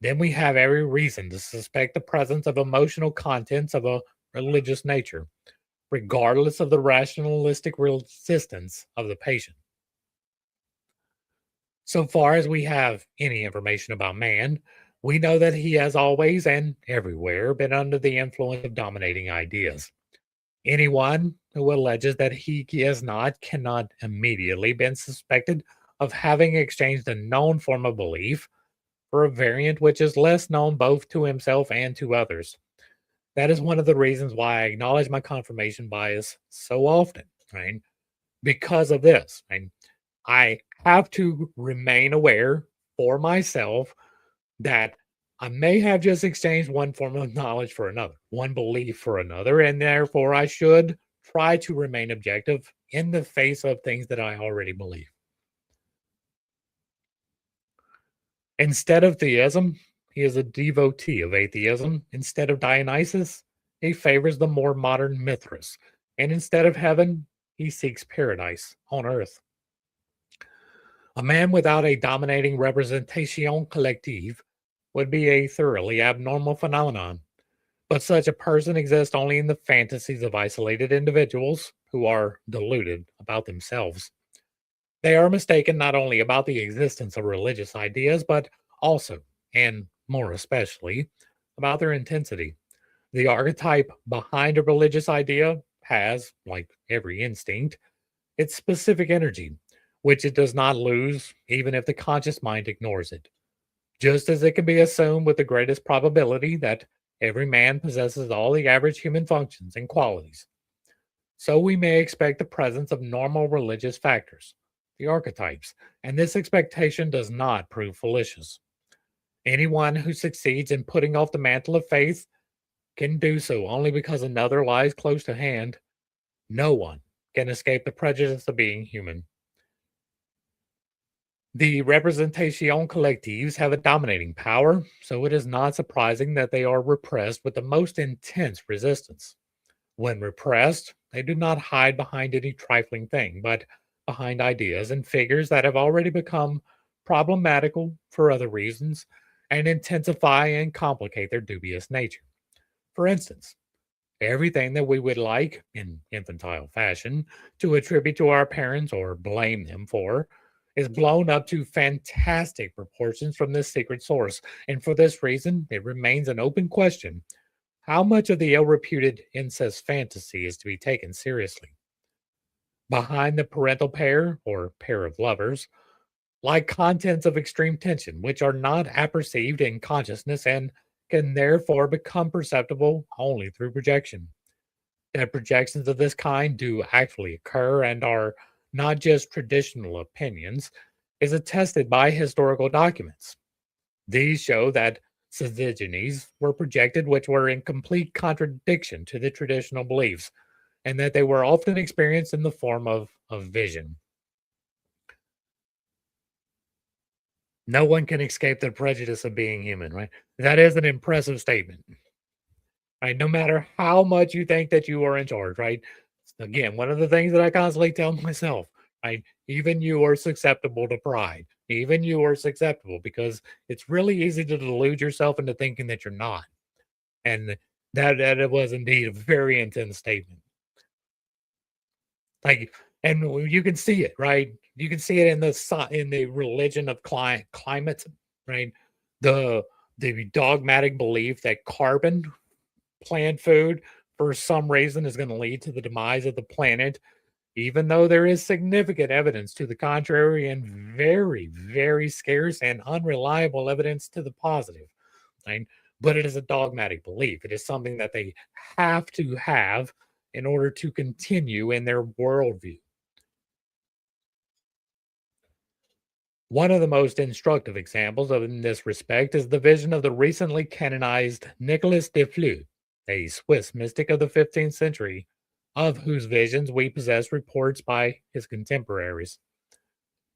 Speaker 1: then we have every reason to suspect the presence of emotional contents of a religious nature, regardless of the rationalistic resistance of the patient. So far as we have any information about man, we know that he has always and everywhere been under the influence of dominating ideas. Anyone who alleges that he is not cannot immediately be suspected of having exchanged a known form of belief for a variant which is less known both to himself and to others. That is one of the reasons why I acknowledge my confirmation bias so often, right? Because of this. And I have to remain aware for myself that I may have just exchanged one form of knowledge for another, one belief for another, and therefore I should try to remain objective in the face of things that I already believe. Instead of theism, he is a devotee of atheism. Instead of Dionysus, he favors the more modern Mithras. And instead of heaven, he seeks paradise on earth. A man without a dominating representation collective would be a thoroughly abnormal phenomenon. But such a person exists only in the fantasies of isolated individuals who are deluded about themselves. They are mistaken not only about the existence of religious ideas, but also, and more especially, about their intensity. The archetype behind a religious idea has, like every instinct, its specific energy, which it does not lose even if the conscious mind ignores it. Just as it can be assumed with the greatest probability that every man possesses all the average human functions and qualities, so we may expect the presence of normal religious factors, the archetypes, and this expectation does not prove fallacious. Anyone who succeeds in putting off the mantle of faith can do so only because another lies close to hand. No one can escape the prejudice of being human. The representation collectives have a dominating power, so it is not surprising that they are repressed with the most intense resistance. When repressed, they do not hide behind any trifling thing, but behind ideas and figures that have already become problematical for other reasons and intensify and complicate their dubious nature. For instance, everything that we would like, in infantile fashion, to attribute to our parents or blame them for is blown up to fantastic proportions from this secret source. And for this reason, it remains an open question how much of the ill reputed incest fantasy is to be taken seriously. Behind the parental pair or pair of lovers lie contents of extreme tension, which are not apperceived in consciousness and can therefore become perceptible only through projection. That projections of this kind do actually occur and are not just traditional opinions is attested by historical documents. These show that syzygies were projected which were in complete contradiction to the traditional beliefs, and that they were often experienced in the form of vision. No one can escape the prejudice of being human, right? That is an impressive statement, right? No matter how much you think that you are in charge, right? Again, one of the things that I constantly tell myself, right? Even you are susceptible to pride. Even you are susceptible because it's really easy to delude yourself into thinking that you're not. And that it was indeed a very intense statement. Like, and you can see it, right? You can see it in in the religion of climate, right? The the dogmatic belief that carbon plant food for some reason is going to lead to the demise of the planet, even though there is significant evidence to the contrary and very, very scarce and unreliable evidence to the positive. Right? But it is a dogmatic belief. It is something that they have to have in order to continue in their worldview. One of the most instructive examples of in this respect is the vision of the recently canonized Nicolas de Flue, a Swiss mystic of the 15th century, of whose visions we possess reports by his contemporaries.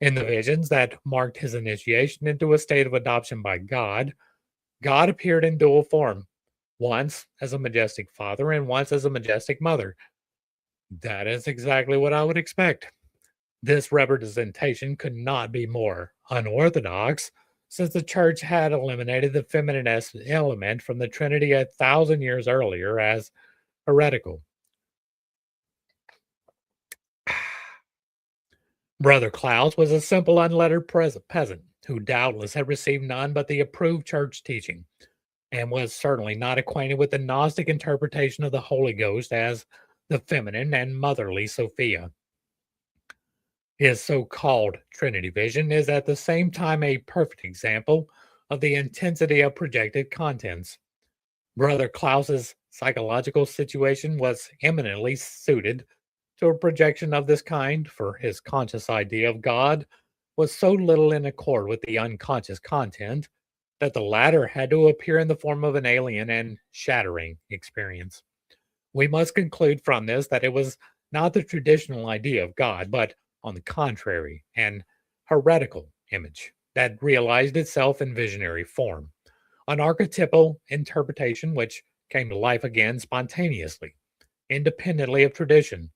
Speaker 1: In the visions that marked his initiation into a state of adoption by God, God appeared in dual form, once as a majestic father and once as a majestic mother. That is exactly what I would expect. This representation could not be more unorthodox, since the church had eliminated the feminine element from the Trinity 1,000 years earlier as heretical. Brother Klaus was a simple, unlettered peasant who doubtless had received none but the approved church teaching, and was certainly not acquainted with the Gnostic interpretation of the Holy Ghost as the feminine and motherly Sophia. His so called Trinity vision is at the same time a perfect example of the intensity of projected contents. Brother Klaus's psychological situation was eminently suited to a projection of this kind, for his conscious idea of God was so little in accord with the unconscious content that the latter had to appear in the form of an alien and shattering experience. We must conclude from this that it was not the traditional idea of God, but, on the contrary, an heretical image that realized itself in visionary form, an archetypal interpretation which came to life again spontaneously, independently of tradition.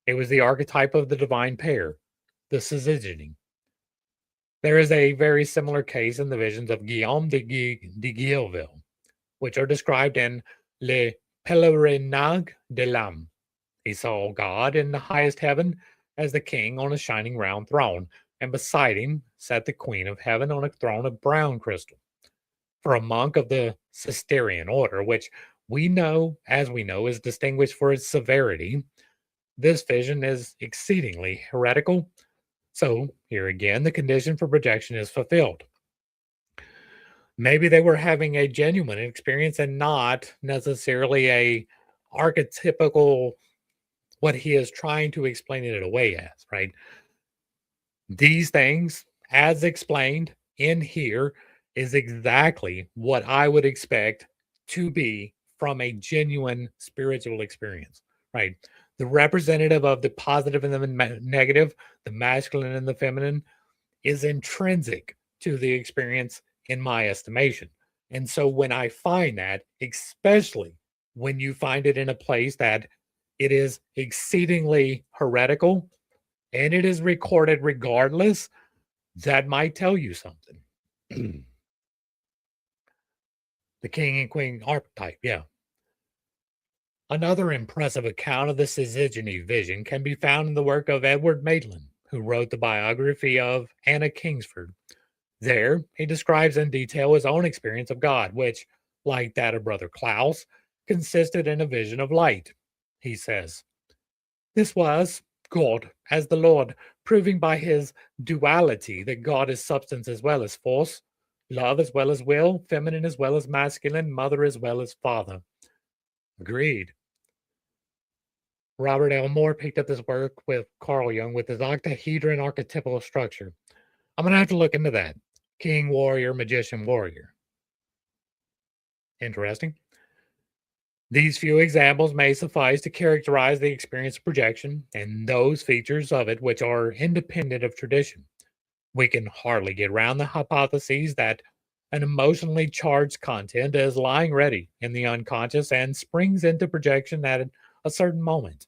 Speaker 1: It was the archetype of the divine pair, the syzygy. There is a very similar case in the visions of Guillaume de Guilleville, which are described in Le Pèlerinage de l'âme. He saw God in the highest heaven as the king on a shining round throne, and beside him sat the queen of heaven on a throne of brown crystal. For a monk of the Cistercian order, which we know, is distinguished for its severity, this vision is exceedingly heretical. So, here again, the condition for projection is fulfilled. Maybe they were having a genuine experience and not necessarily a archetypical what he is trying to explain it away as, right? These things, as explained in here, is exactly what I would expect to be from a genuine spiritual experience, right? The representative of the positive and the negative, the masculine and the feminine, is intrinsic to the experience in my estimation. And so when I find that, especially when you find it in a place that it is exceedingly heretical and it is recorded regardless, that might tell you something. The king and queen archetype, yeah. Another impressive account of the syzygy vision can be found in the work of Edward Maitland, who wrote the biography of Anna Kingsford. There, he describes in detail his own experience of God, which, like that of Brother Klaus, consisted in a vision of light. He says, "This was God as the Lord, proving by his duality that God is substance as well as force, love as well as will, feminine as well as masculine, mother as well as father. Agreed. Robert L. Moore picked up this work with Carl Jung with his octahedron archetypal structure. I'm going to have to look into that. King, warrior, magician, warrior. Interesting. These few examples may suffice to characterize the experience of projection and those features of it which are independent of tradition. We can hardly get around the hypotheses that an emotionally charged content is lying ready in the unconscious and springs into projection at a certain moment.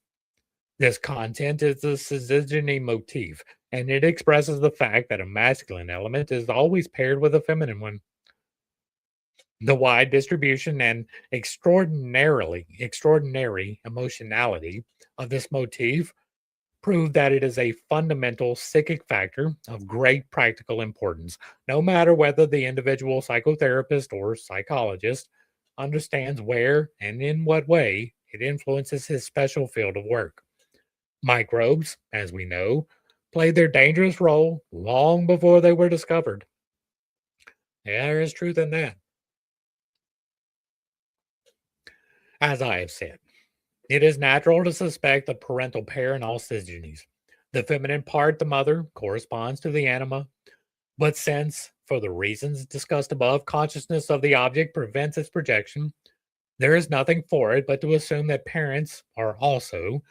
Speaker 1: This content is the syzygy motif, and it expresses the fact that a masculine element is always paired with a feminine one. The wide distribution and extraordinary emotionality of this motif prove that it is a fundamental psychic factor of great practical importance, no matter whether the individual psychotherapist or psychologist understands where and in what way it influences his special field of work. Microbes, as we know, played their dangerous role long before they were discovered. Yeah, there is truth in that. As I have said, it is natural to suspect the parental pair in all syzygies. The feminine part, the mother, corresponds to the anima, but since, for the reasons discussed above, consciousness of the object prevents its projection, there is nothing for it but to assume that parents are also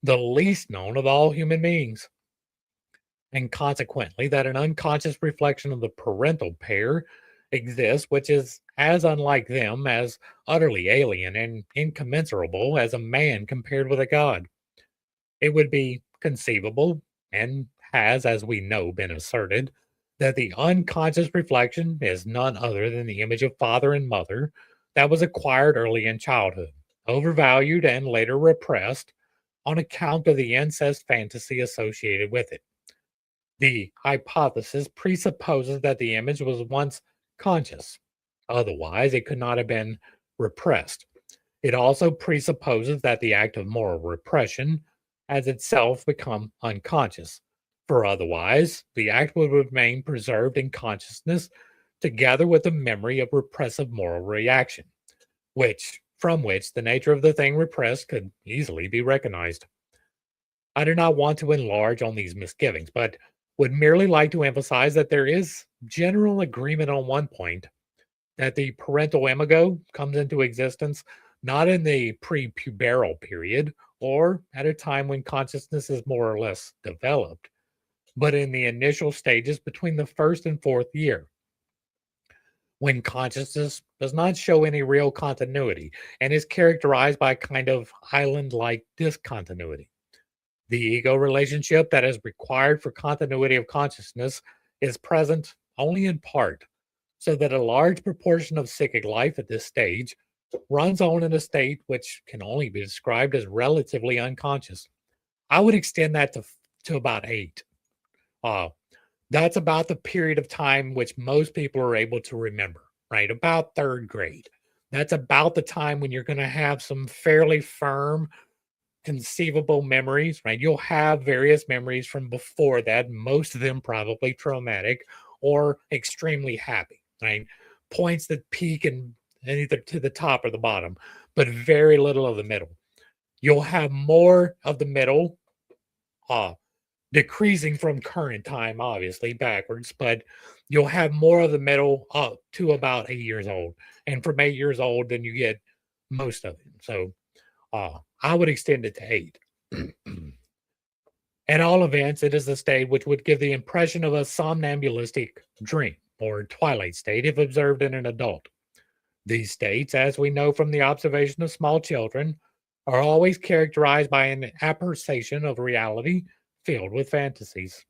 Speaker 1: the least known of all human beings, and consequently that an unconscious reflection of the parental pair exists, which is as unlike them as utterly alien and incommensurable as a man compared with a god. It would be conceivable, and has, as we know, been asserted, that the unconscious reflection is none other than the image of father and mother that was acquired early in childhood, overvalued, and later repressed on account of the incest fantasy associated with it. The hypothesis presupposes that the image was once conscious. Otherwise, it could not have been repressed. It also presupposes that the act of moral repression has itself become unconscious, for otherwise, the act would remain preserved in consciousness together with the memory of repressive moral reaction, from which the nature of the thing repressed could easily be recognized. I do not want to enlarge on these misgivings, but would merely like to emphasize that there is general agreement on one point, that the parental imago comes into existence not in the prepuberal period or at a time when consciousness is more or less developed, but in the initial stages between the first and fourth year, when consciousness does not show any real continuity and is characterized by a kind of island like discontinuity. The ego relationship that is required for continuity of consciousness is present only in part, so that a large proportion of psychic life at this stage runs on in a state which can only be described as relatively unconscious. I would extend that to about 8. Uh, that's about the period of time which most people are able to remember, right? About third grade. That's about the time when you're going to have some fairly firm conceivable memories, right? You'll have various memories from before that, most of them probably traumatic or extremely happy, right? Points that peak in either to the top or the bottom, but very little of the middle. You'll have more of the middle, uh, decreasing from current time, obviously backwards, but you'll have more of the middle up to about 8 years old. And from 8 years old, then you get most of it. So I would extend it to 8. At all events, it is a state which would give the impression of a somnambulistic dream or twilight state if observed in an adult. These states, as we know from the observation of small children, are always characterized by an apperception of reality filled with fantasies.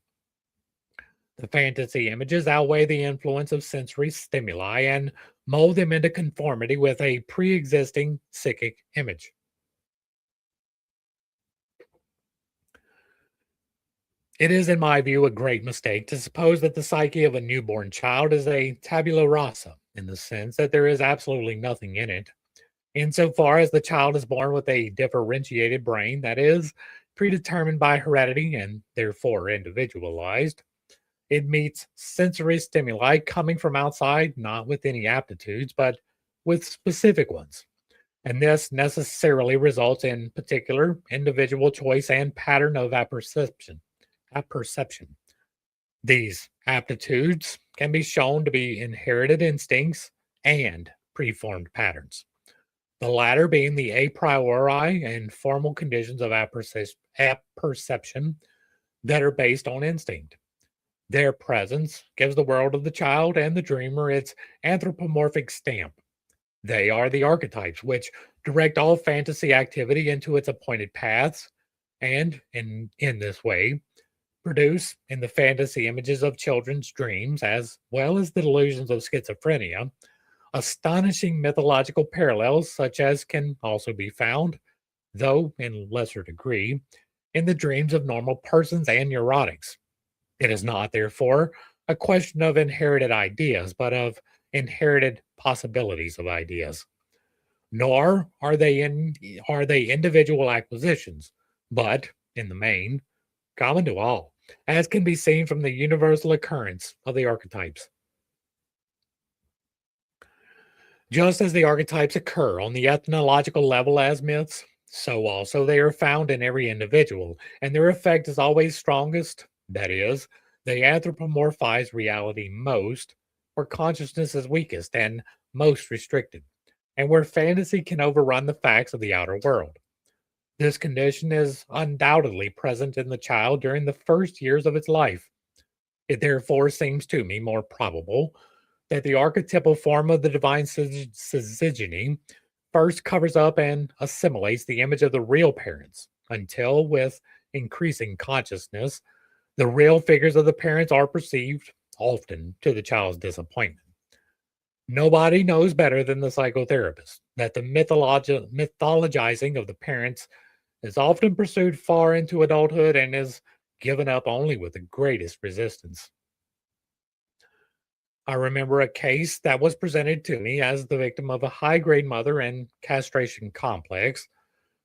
Speaker 1: The fantasy images outweigh the influence of sensory stimuli and mold them into conformity with a pre existing psychic image. It is, in my view, a great mistake to suppose that the psyche of a newborn child is a tabula rasa in the sense that there is absolutely nothing in it. Insofar as the child is born with a differentiated brain, that is, predetermined by heredity and therefore individualized. It meets sensory stimuli coming from outside, not with any aptitudes, but with specific ones. And this necessarily results in particular individual choice and pattern of apperception. These aptitudes can be shown to be inherited instincts and preformed patterns, the latter being the a priori and formal conditions of apperception that are based on instinct. Their presence gives the world of the child and the dreamer its anthropomorphic stamp. They are the archetypes which direct all fantasy activity into its appointed paths, and in this way, produce in the fantasy images of children's dreams, as well as the delusions of schizophrenia, astonishing mythological parallels, such as can also be found, though in lesser degree, in the dreams of normal persons and neurotics. It is not, therefore, a question of inherited ideas, but of inherited possibilities of ideas. Nor are they individual acquisitions, but, in the main, common to all, as can be seen from the universal occurrence of the archetypes. Just as the archetypes occur on the ethnological level as myths, so also they are found in every individual, and their effect is always strongest. That is, they anthropomorphize reality most, where consciousness is weakest and most restricted, and where fantasy can overrun the facts of the outer world. This condition is undoubtedly present in the child during the first years of its life. It therefore seems to me more probable that the archetypal form of the divine syzygy first covers up and assimilates the image of the real parents until, with increasing consciousness, the real figures of the parents are perceived, often to the child's disappointment. Nobody knows better than the psychotherapist that the mythologizing of the parents is often pursued far into adulthood and is given up only with the greatest resistance. I remember a case that was presented to me as the victim of a high grade mother and castration complex,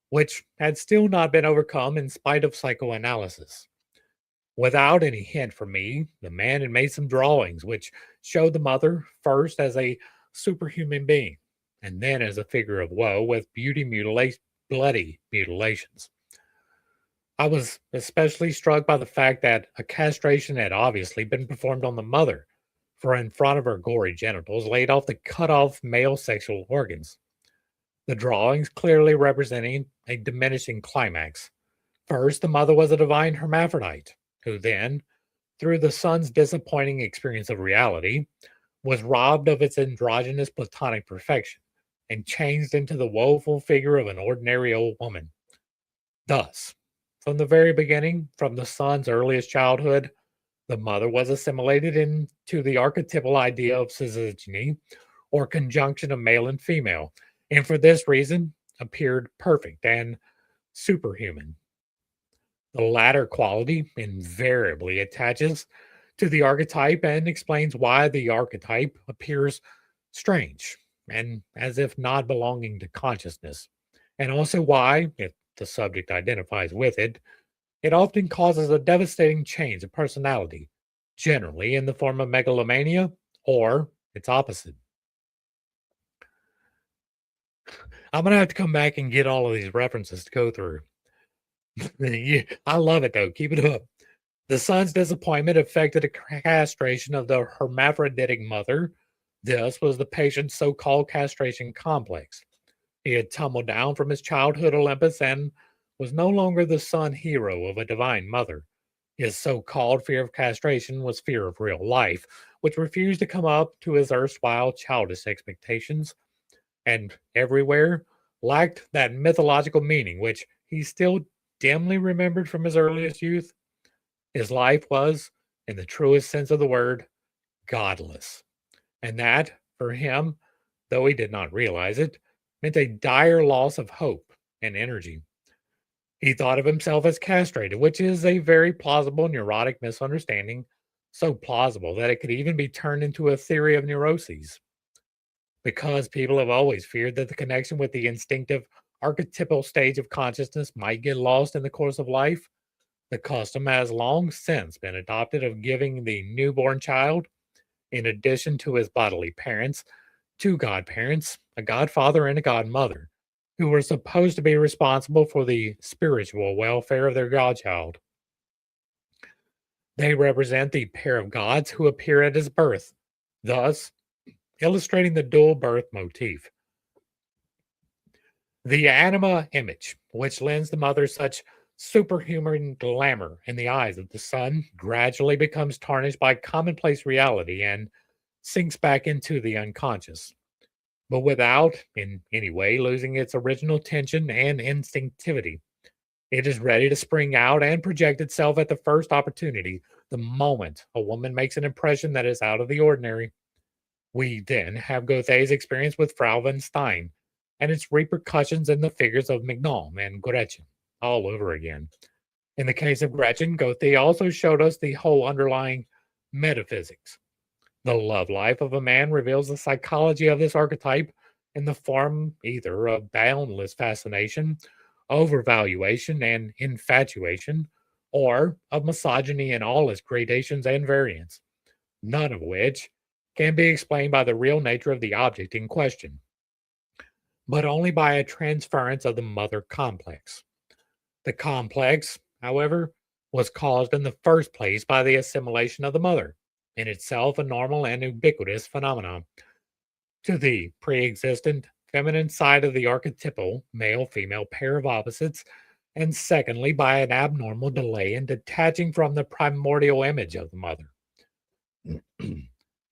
Speaker 1: which had still not been overcome in spite of psychoanalysis. Without any hint from me, the man had made some drawings which showed the mother first as a superhuman being and then as a figure of woe with bloody mutilations. I was especially struck by the fact that a castration had obviously been performed on the mother, for in front of her gory genitals laid off the cut off male sexual organs. The drawings clearly representing a diminishing climax. First, the mother was a divine hermaphrodite, who then, through the son's disappointing experience of reality, was robbed of its androgynous platonic perfection and changed into the woeful figure of an ordinary old woman. Thus, from the very beginning, from the son's earliest childhood, the mother was assimilated into the archetypal idea of syzygy, or conjunction of male and female, and for this reason appeared perfect and superhuman. The latter quality invariably attaches to the archetype and explains why the archetype appears strange and as if not belonging to consciousness, and also why, if the subject identifies with it, it often causes a devastating change of personality, generally in the form of megalomania or its opposite. I'm going to have to come back and get all of these references to go through. I love it though. Keep it up. The son's disappointment affected a castration of the hermaphroditic mother. This was the patient's so called castration complex. He had tumbled down from his childhood Olympus and was no longer the son hero of a divine mother. His so called fear of castration was fear of real life, which refused to come up to his erstwhile childish expectations, and everywhere lacked that mythological meaning which he still dimly remembered from his earliest youth. His life was, in the truest sense of the word, godless. And that, for him, though he did not realize it, meant a dire loss of hope and energy. He thought of himself as castrated, which is a very plausible neurotic misunderstanding, so plausible that it could even be turned into a theory of neuroses. Because people have always feared that the connection with the instinctive archetypal stage of consciousness might get lost in the course of life, the custom has long since been adopted of giving the newborn child, in addition to his bodily parents, two godparents, a godfather and a godmother, who were supposed to be responsible for the spiritual welfare of their godchild. They represent the pair of gods who appear at his birth, thus illustrating the dual birth motif. The anima image, which lends the mother such superhuman glamour in the eyes of the son, gradually becomes tarnished by commonplace reality and sinks back into the unconscious, but without, in any way, losing its original tension and instinctivity. It is ready to spring out and project itself at the first opportunity, the moment a woman makes an impression that is out of the ordinary. We then have Goethe's experience with Frau von Stein and its repercussions in the figures of Mignon and Gretchen all over again. In the case of Gretchen, Goethe also showed us the whole underlying metaphysics. The love life of a man reveals the psychology of this archetype in the form either of boundless fascination, overvaluation, and infatuation, or of misogyny in all its gradations and variants, none of which can be explained by the real nature of the object in question, but only by a transference of the mother complex. The complex, however, was caused in the first place by the assimilation of the mother, in itself a normal and ubiquitous phenomenon, to the pre existent feminine side of the archetypal male female pair of opposites, and secondly, by an abnormal delay in detaching from the primordial image of the mother.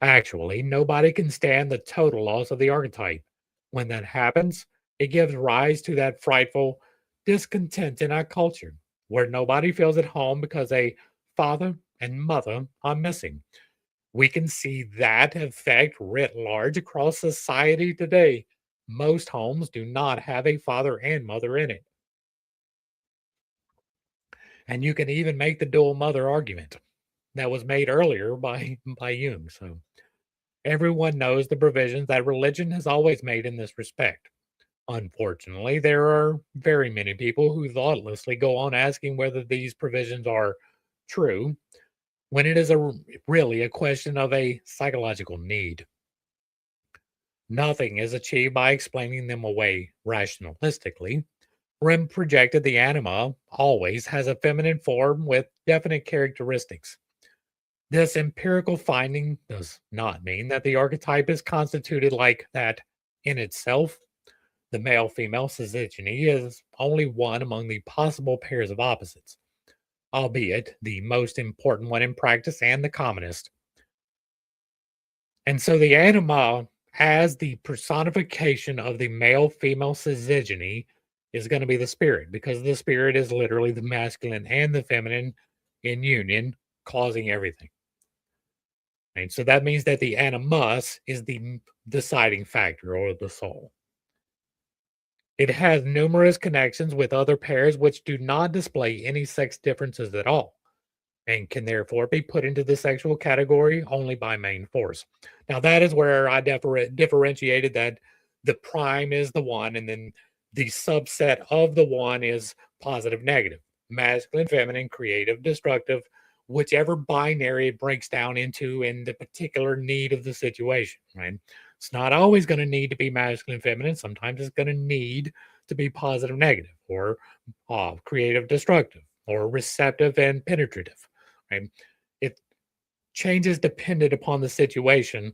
Speaker 1: Actually, nobody can stand the total loss of the archetype. When that happens, it gives rise to that frightful discontent in our culture, where nobody feels at home because a father and mother are missing. We can see that effect writ large across society today. Most homes do not have a father and mother in it. And you can even make the dual mother argument that was made earlier by Jung. So everyone knows the provisions that religion has always made in this respect. Unfortunately, there are very many people who thoughtlessly go on asking whether these provisions are true when it is really a question of a psychological need. Nothing is achieved by explaining them away rationalistically. When projected, the anima always has a feminine form with definite characteristics. This empirical finding does not mean that the archetype is constituted like that in itself. The male female syzygy is only one among the possible pairs of opposites, albeit the most important one in practice and the commonest. And so the anima, as the personification of the male female syzygy, is going to be the spirit, because the spirit is literally the masculine and the feminine in union, causing everything. And so that means that the animus is the deciding factor or the soul. It has numerous connections with other pairs which do not display any sex differences at all, and can therefore be put into the sexual category only by main force. Now, that is where I differentiated that the prime is the one, and then the subset of the one is positive, negative, masculine, feminine, creative, destructive, whichever binary it breaks down into in the particular need of the situation, right? It's not always going to need to be masculine, feminine. Sometimes it's going to need to be positive, negative, or creative, destructive, or receptive and penetrative, right? It changes dependent upon the situation,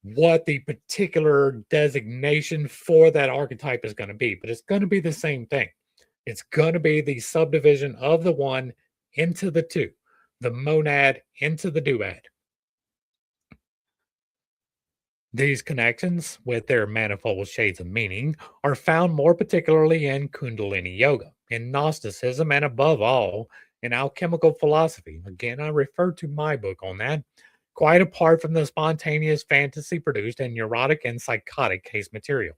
Speaker 1: what the particular designation for that archetype is going to be, but it's going to be the same thing. It's going to be the subdivision of the one into the two, the monad into the duad. These connections, with their manifold shades of meaning, are found more particularly in Kundalini Yoga, in Gnosticism, and above all, in alchemical philosophy. Again, I refer to my book on that, quite apart from the spontaneous fantasy produced in neurotic and psychotic case material.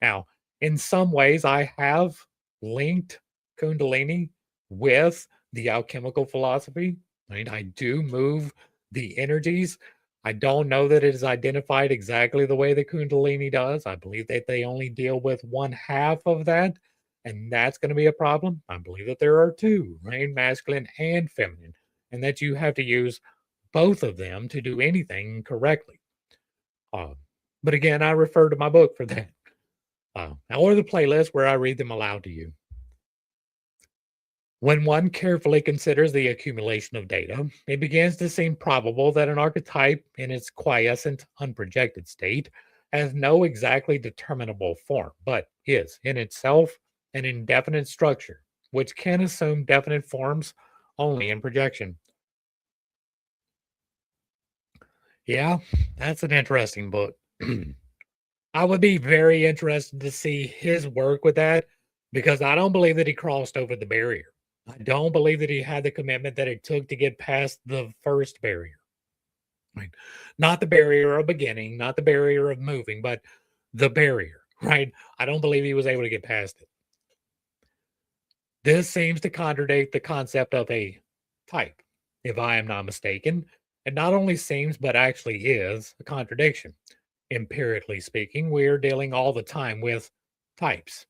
Speaker 1: Now, in some ways, I have linked Kundalini with the alchemical philosophy. I mean, I do move the energies. I don't know that it is identified exactly the way the Kundalini does. I believe that they only deal with one half of that, And that's going to be a problem. I believe that there are two, right? Masculine and feminine, and that you have to use both of them to do anything correctly. Uh, but again, I refer to my book for that. Or the playlist where I read them aloud to you. When one carefully considers the accumulation of data, it begins to seem probable that an archetype in its quiescent, unprojected state has no exactly determinable form, but is in itself an indefinite structure, which can assume definite forms only in projection. Yeah, that's an interesting book. I would be very interested to see his work with that because I don't believe that he crossed over the barrier. I don't believe that he had the commitment that it took to get past the first barrier. Right? Not the barrier of beginning, not the barrier of moving, but the barrier, right? I don't believe he was able to get past it. This seems to contradict the concept of a type, if I am not mistaken. It not only seems, but actually is a contradiction. Empirically speaking, we're dealing all the time with types,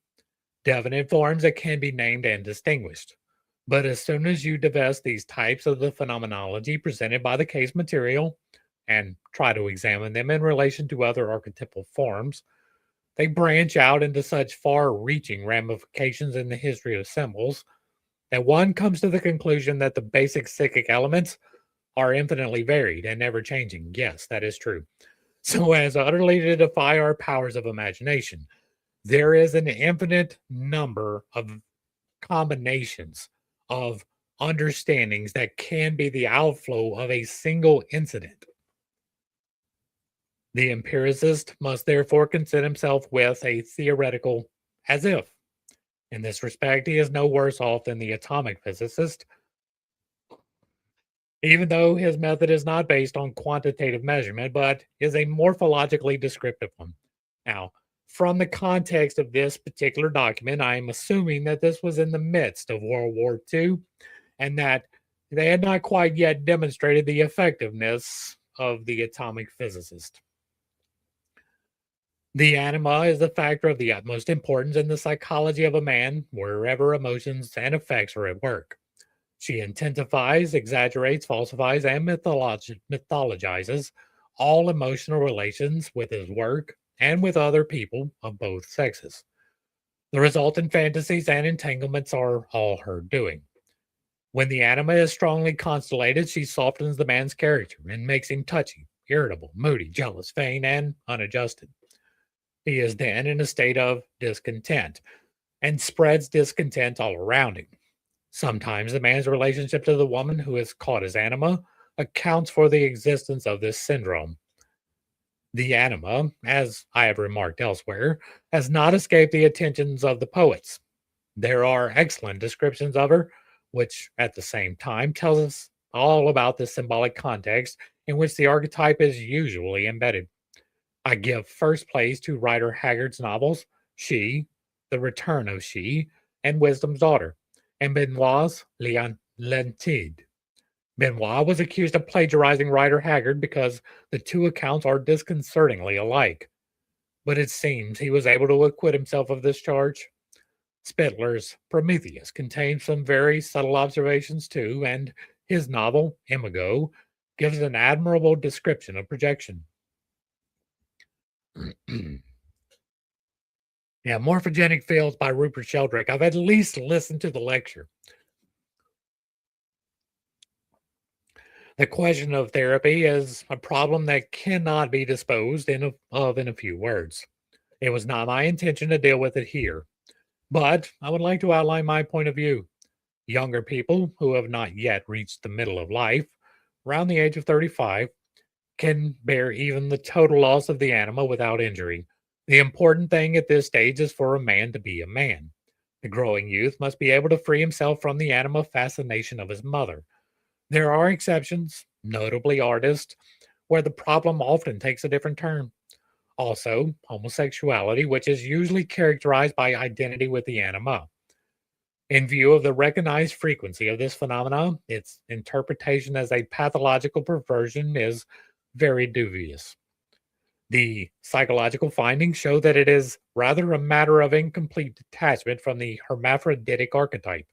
Speaker 1: definite forms that can be named and distinguished. But as soon as you divest these types of the phenomenology presented by the case material and try to examine them in relation to other archetypal forms, they branch out into such far reaching ramifications in the history of symbols that one comes to the conclusion that the basic psychic elements are infinitely varied and never changing. Yes, that is true. So as utterly to defy our powers of imagination, there is an infinite number of combinations of understandings that can be the outflow of a single incident. The empiricist must therefore concern himself with a theoretical as if. In this respect, he is no worse off than the atomic physicist, even though his method is not based on quantitative measurement, but is a morphologically descriptive one. Now, from the context of this particular document, I am assuming that this was in the midst of World War II and that they had not quite yet demonstrated the effectiveness of the atomic physicist. The anima is a factor of the utmost importance in the psychology of a man wherever emotions and effects are at work. She intensifies, exaggerates, falsifies, and mythologizes all emotional relations with his work and with other people of both sexes. The resultant fantasies and entanglements are all her doing. When the anima is strongly constellated, she softens the man's character and makes him touchy, irritable, moody, jealous, vain, and unadjusted. He is then in a state of discontent and spreads discontent all around him. Sometimes the man's relationship to the woman who has caught his anima accounts for the existence of this syndrome. The anima, as I have remarked elsewhere, has not escaped the attentions of the poets. There are excellent descriptions of her, which at the same time tells us all about the symbolic context in which the archetype is usually embedded. I give first place to Rider Haggard's novels, She, The Return of She, and Wisdom's Daughter, and Benoit's L'Atlantide. Benoit was accused of plagiarizing Rider Haggard because the two accounts are disconcertingly alike. But it seems he was able to acquit himself of this charge. Spittler's Prometheus contains some very subtle observations too, and his novel, Imago, gives an admirable description of projection. Yeah, Morphogenic Fields by Rupert Sheldrake. I've at least listened to the lecture. The question of therapy is a problem that cannot be disposed of in a few words. It was not my intention to deal with it here, but I would like to outline my point of view. Younger people who have not yet reached the middle of life, around the age of 35, can bear even the total loss of the anima without injury. The important thing at this stage is for a man to be a man. The growing youth must be able to free himself from the anima fascination of his mother. There are exceptions, notably artists, where the problem often takes a different turn. Also, homosexuality, which is usually characterized by identity with the anima. In view of the recognized frequency of this phenomenon, its interpretation as a pathological perversion is very dubious. The psychological findings show that it is rather a matter of incomplete detachment from the hermaphroditic archetype,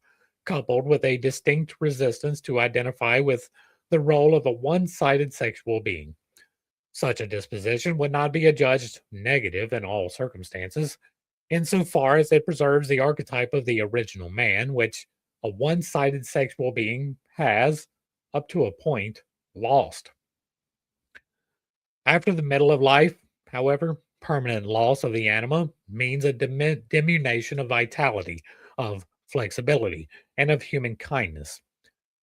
Speaker 1: coupled with a distinct resistance to identify with the role of a one sided sexual being. Such a disposition would not be adjudged negative in all circumstances, insofar as it preserves the archetype of the original man, which a one sided sexual being has, up to a point, lost. After the middle of life, however, permanent loss of the anima means a diminution of vitality, of flexibility, and of human kindness.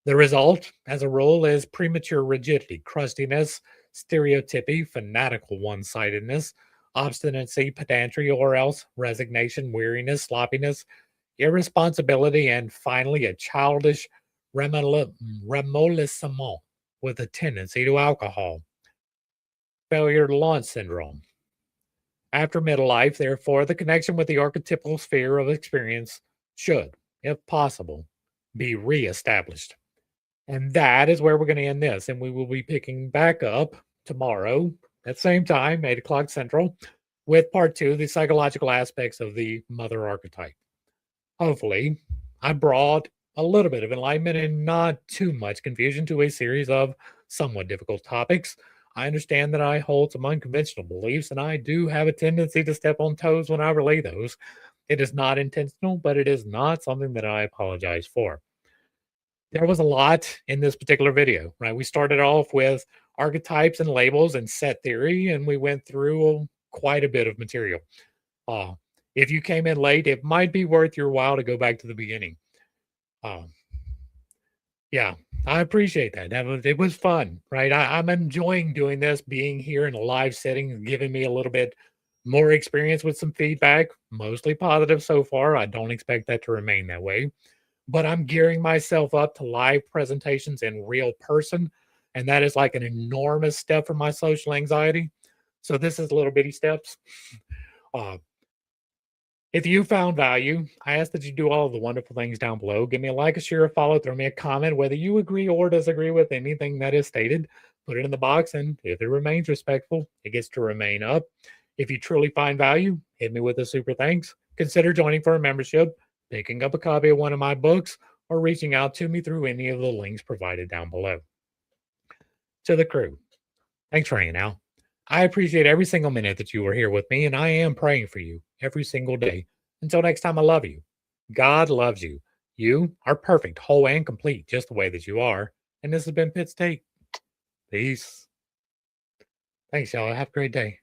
Speaker 1: The result, as a rule, is premature rigidity, crustiness, stereotypy, fanatical one sidedness, obstinacy, pedantry, or else resignation, weariness, sloppiness, irresponsibility, and finally a childish remolissement with a tendency to alcohol. Failure to launch syndrome. After middle life, therefore, the connection with the archetypal sphere of experience should, if possible, be reestablished. And that is where we're going to end this. And we will be picking back up tomorrow at the same time, 8 o'clock Central, with part two, the psychological aspects of the mother archetype. Hopefully, I brought a little bit of enlightenment and not too much confusion to a series of somewhat difficult topics. I understand that I hold some unconventional beliefs, and I do have a tendency to step on toes when I relay those. It is not intentional, but it is not something that I apologize for. There was a lot in this particular video, right? We started off with archetypes and labels and set theory, and we went through quite a bit of material. Uh, if you came in late, it might be worth your while to go back to the beginning. Um, yeah, I appreciate that. It was fun, right? I'm enjoying doing this, being here in a live setting, giving me a little bit more experience with some feedback, mostly positive so far. I don't expect that to remain that way, but I'm gearing myself up to live presentations in real person. And that is like an enormous step for my social anxiety. So this is little bitty steps. Uh, If you found value, I ask that you do all of the wonderful things down below. Give me a like, a share, a follow, throw me a comment, whether you agree or disagree with anything that is stated. Put it in the box, and if it remains respectful, it gets to remain up. If you truly find value, hit me with a super thanks. Consider joining for a membership, picking up a copy of one of my books, or reaching out to me through any of the links provided down below. To the crew, thanks for hanging out. I appreciate every single minute that you are here with me, and I am praying for you every single day. Until next time, I love you. God loves you. You are perfect, whole, and complete just the way that you are. And this has been pittstake. Peace. Thanks, y'all. Have a great day.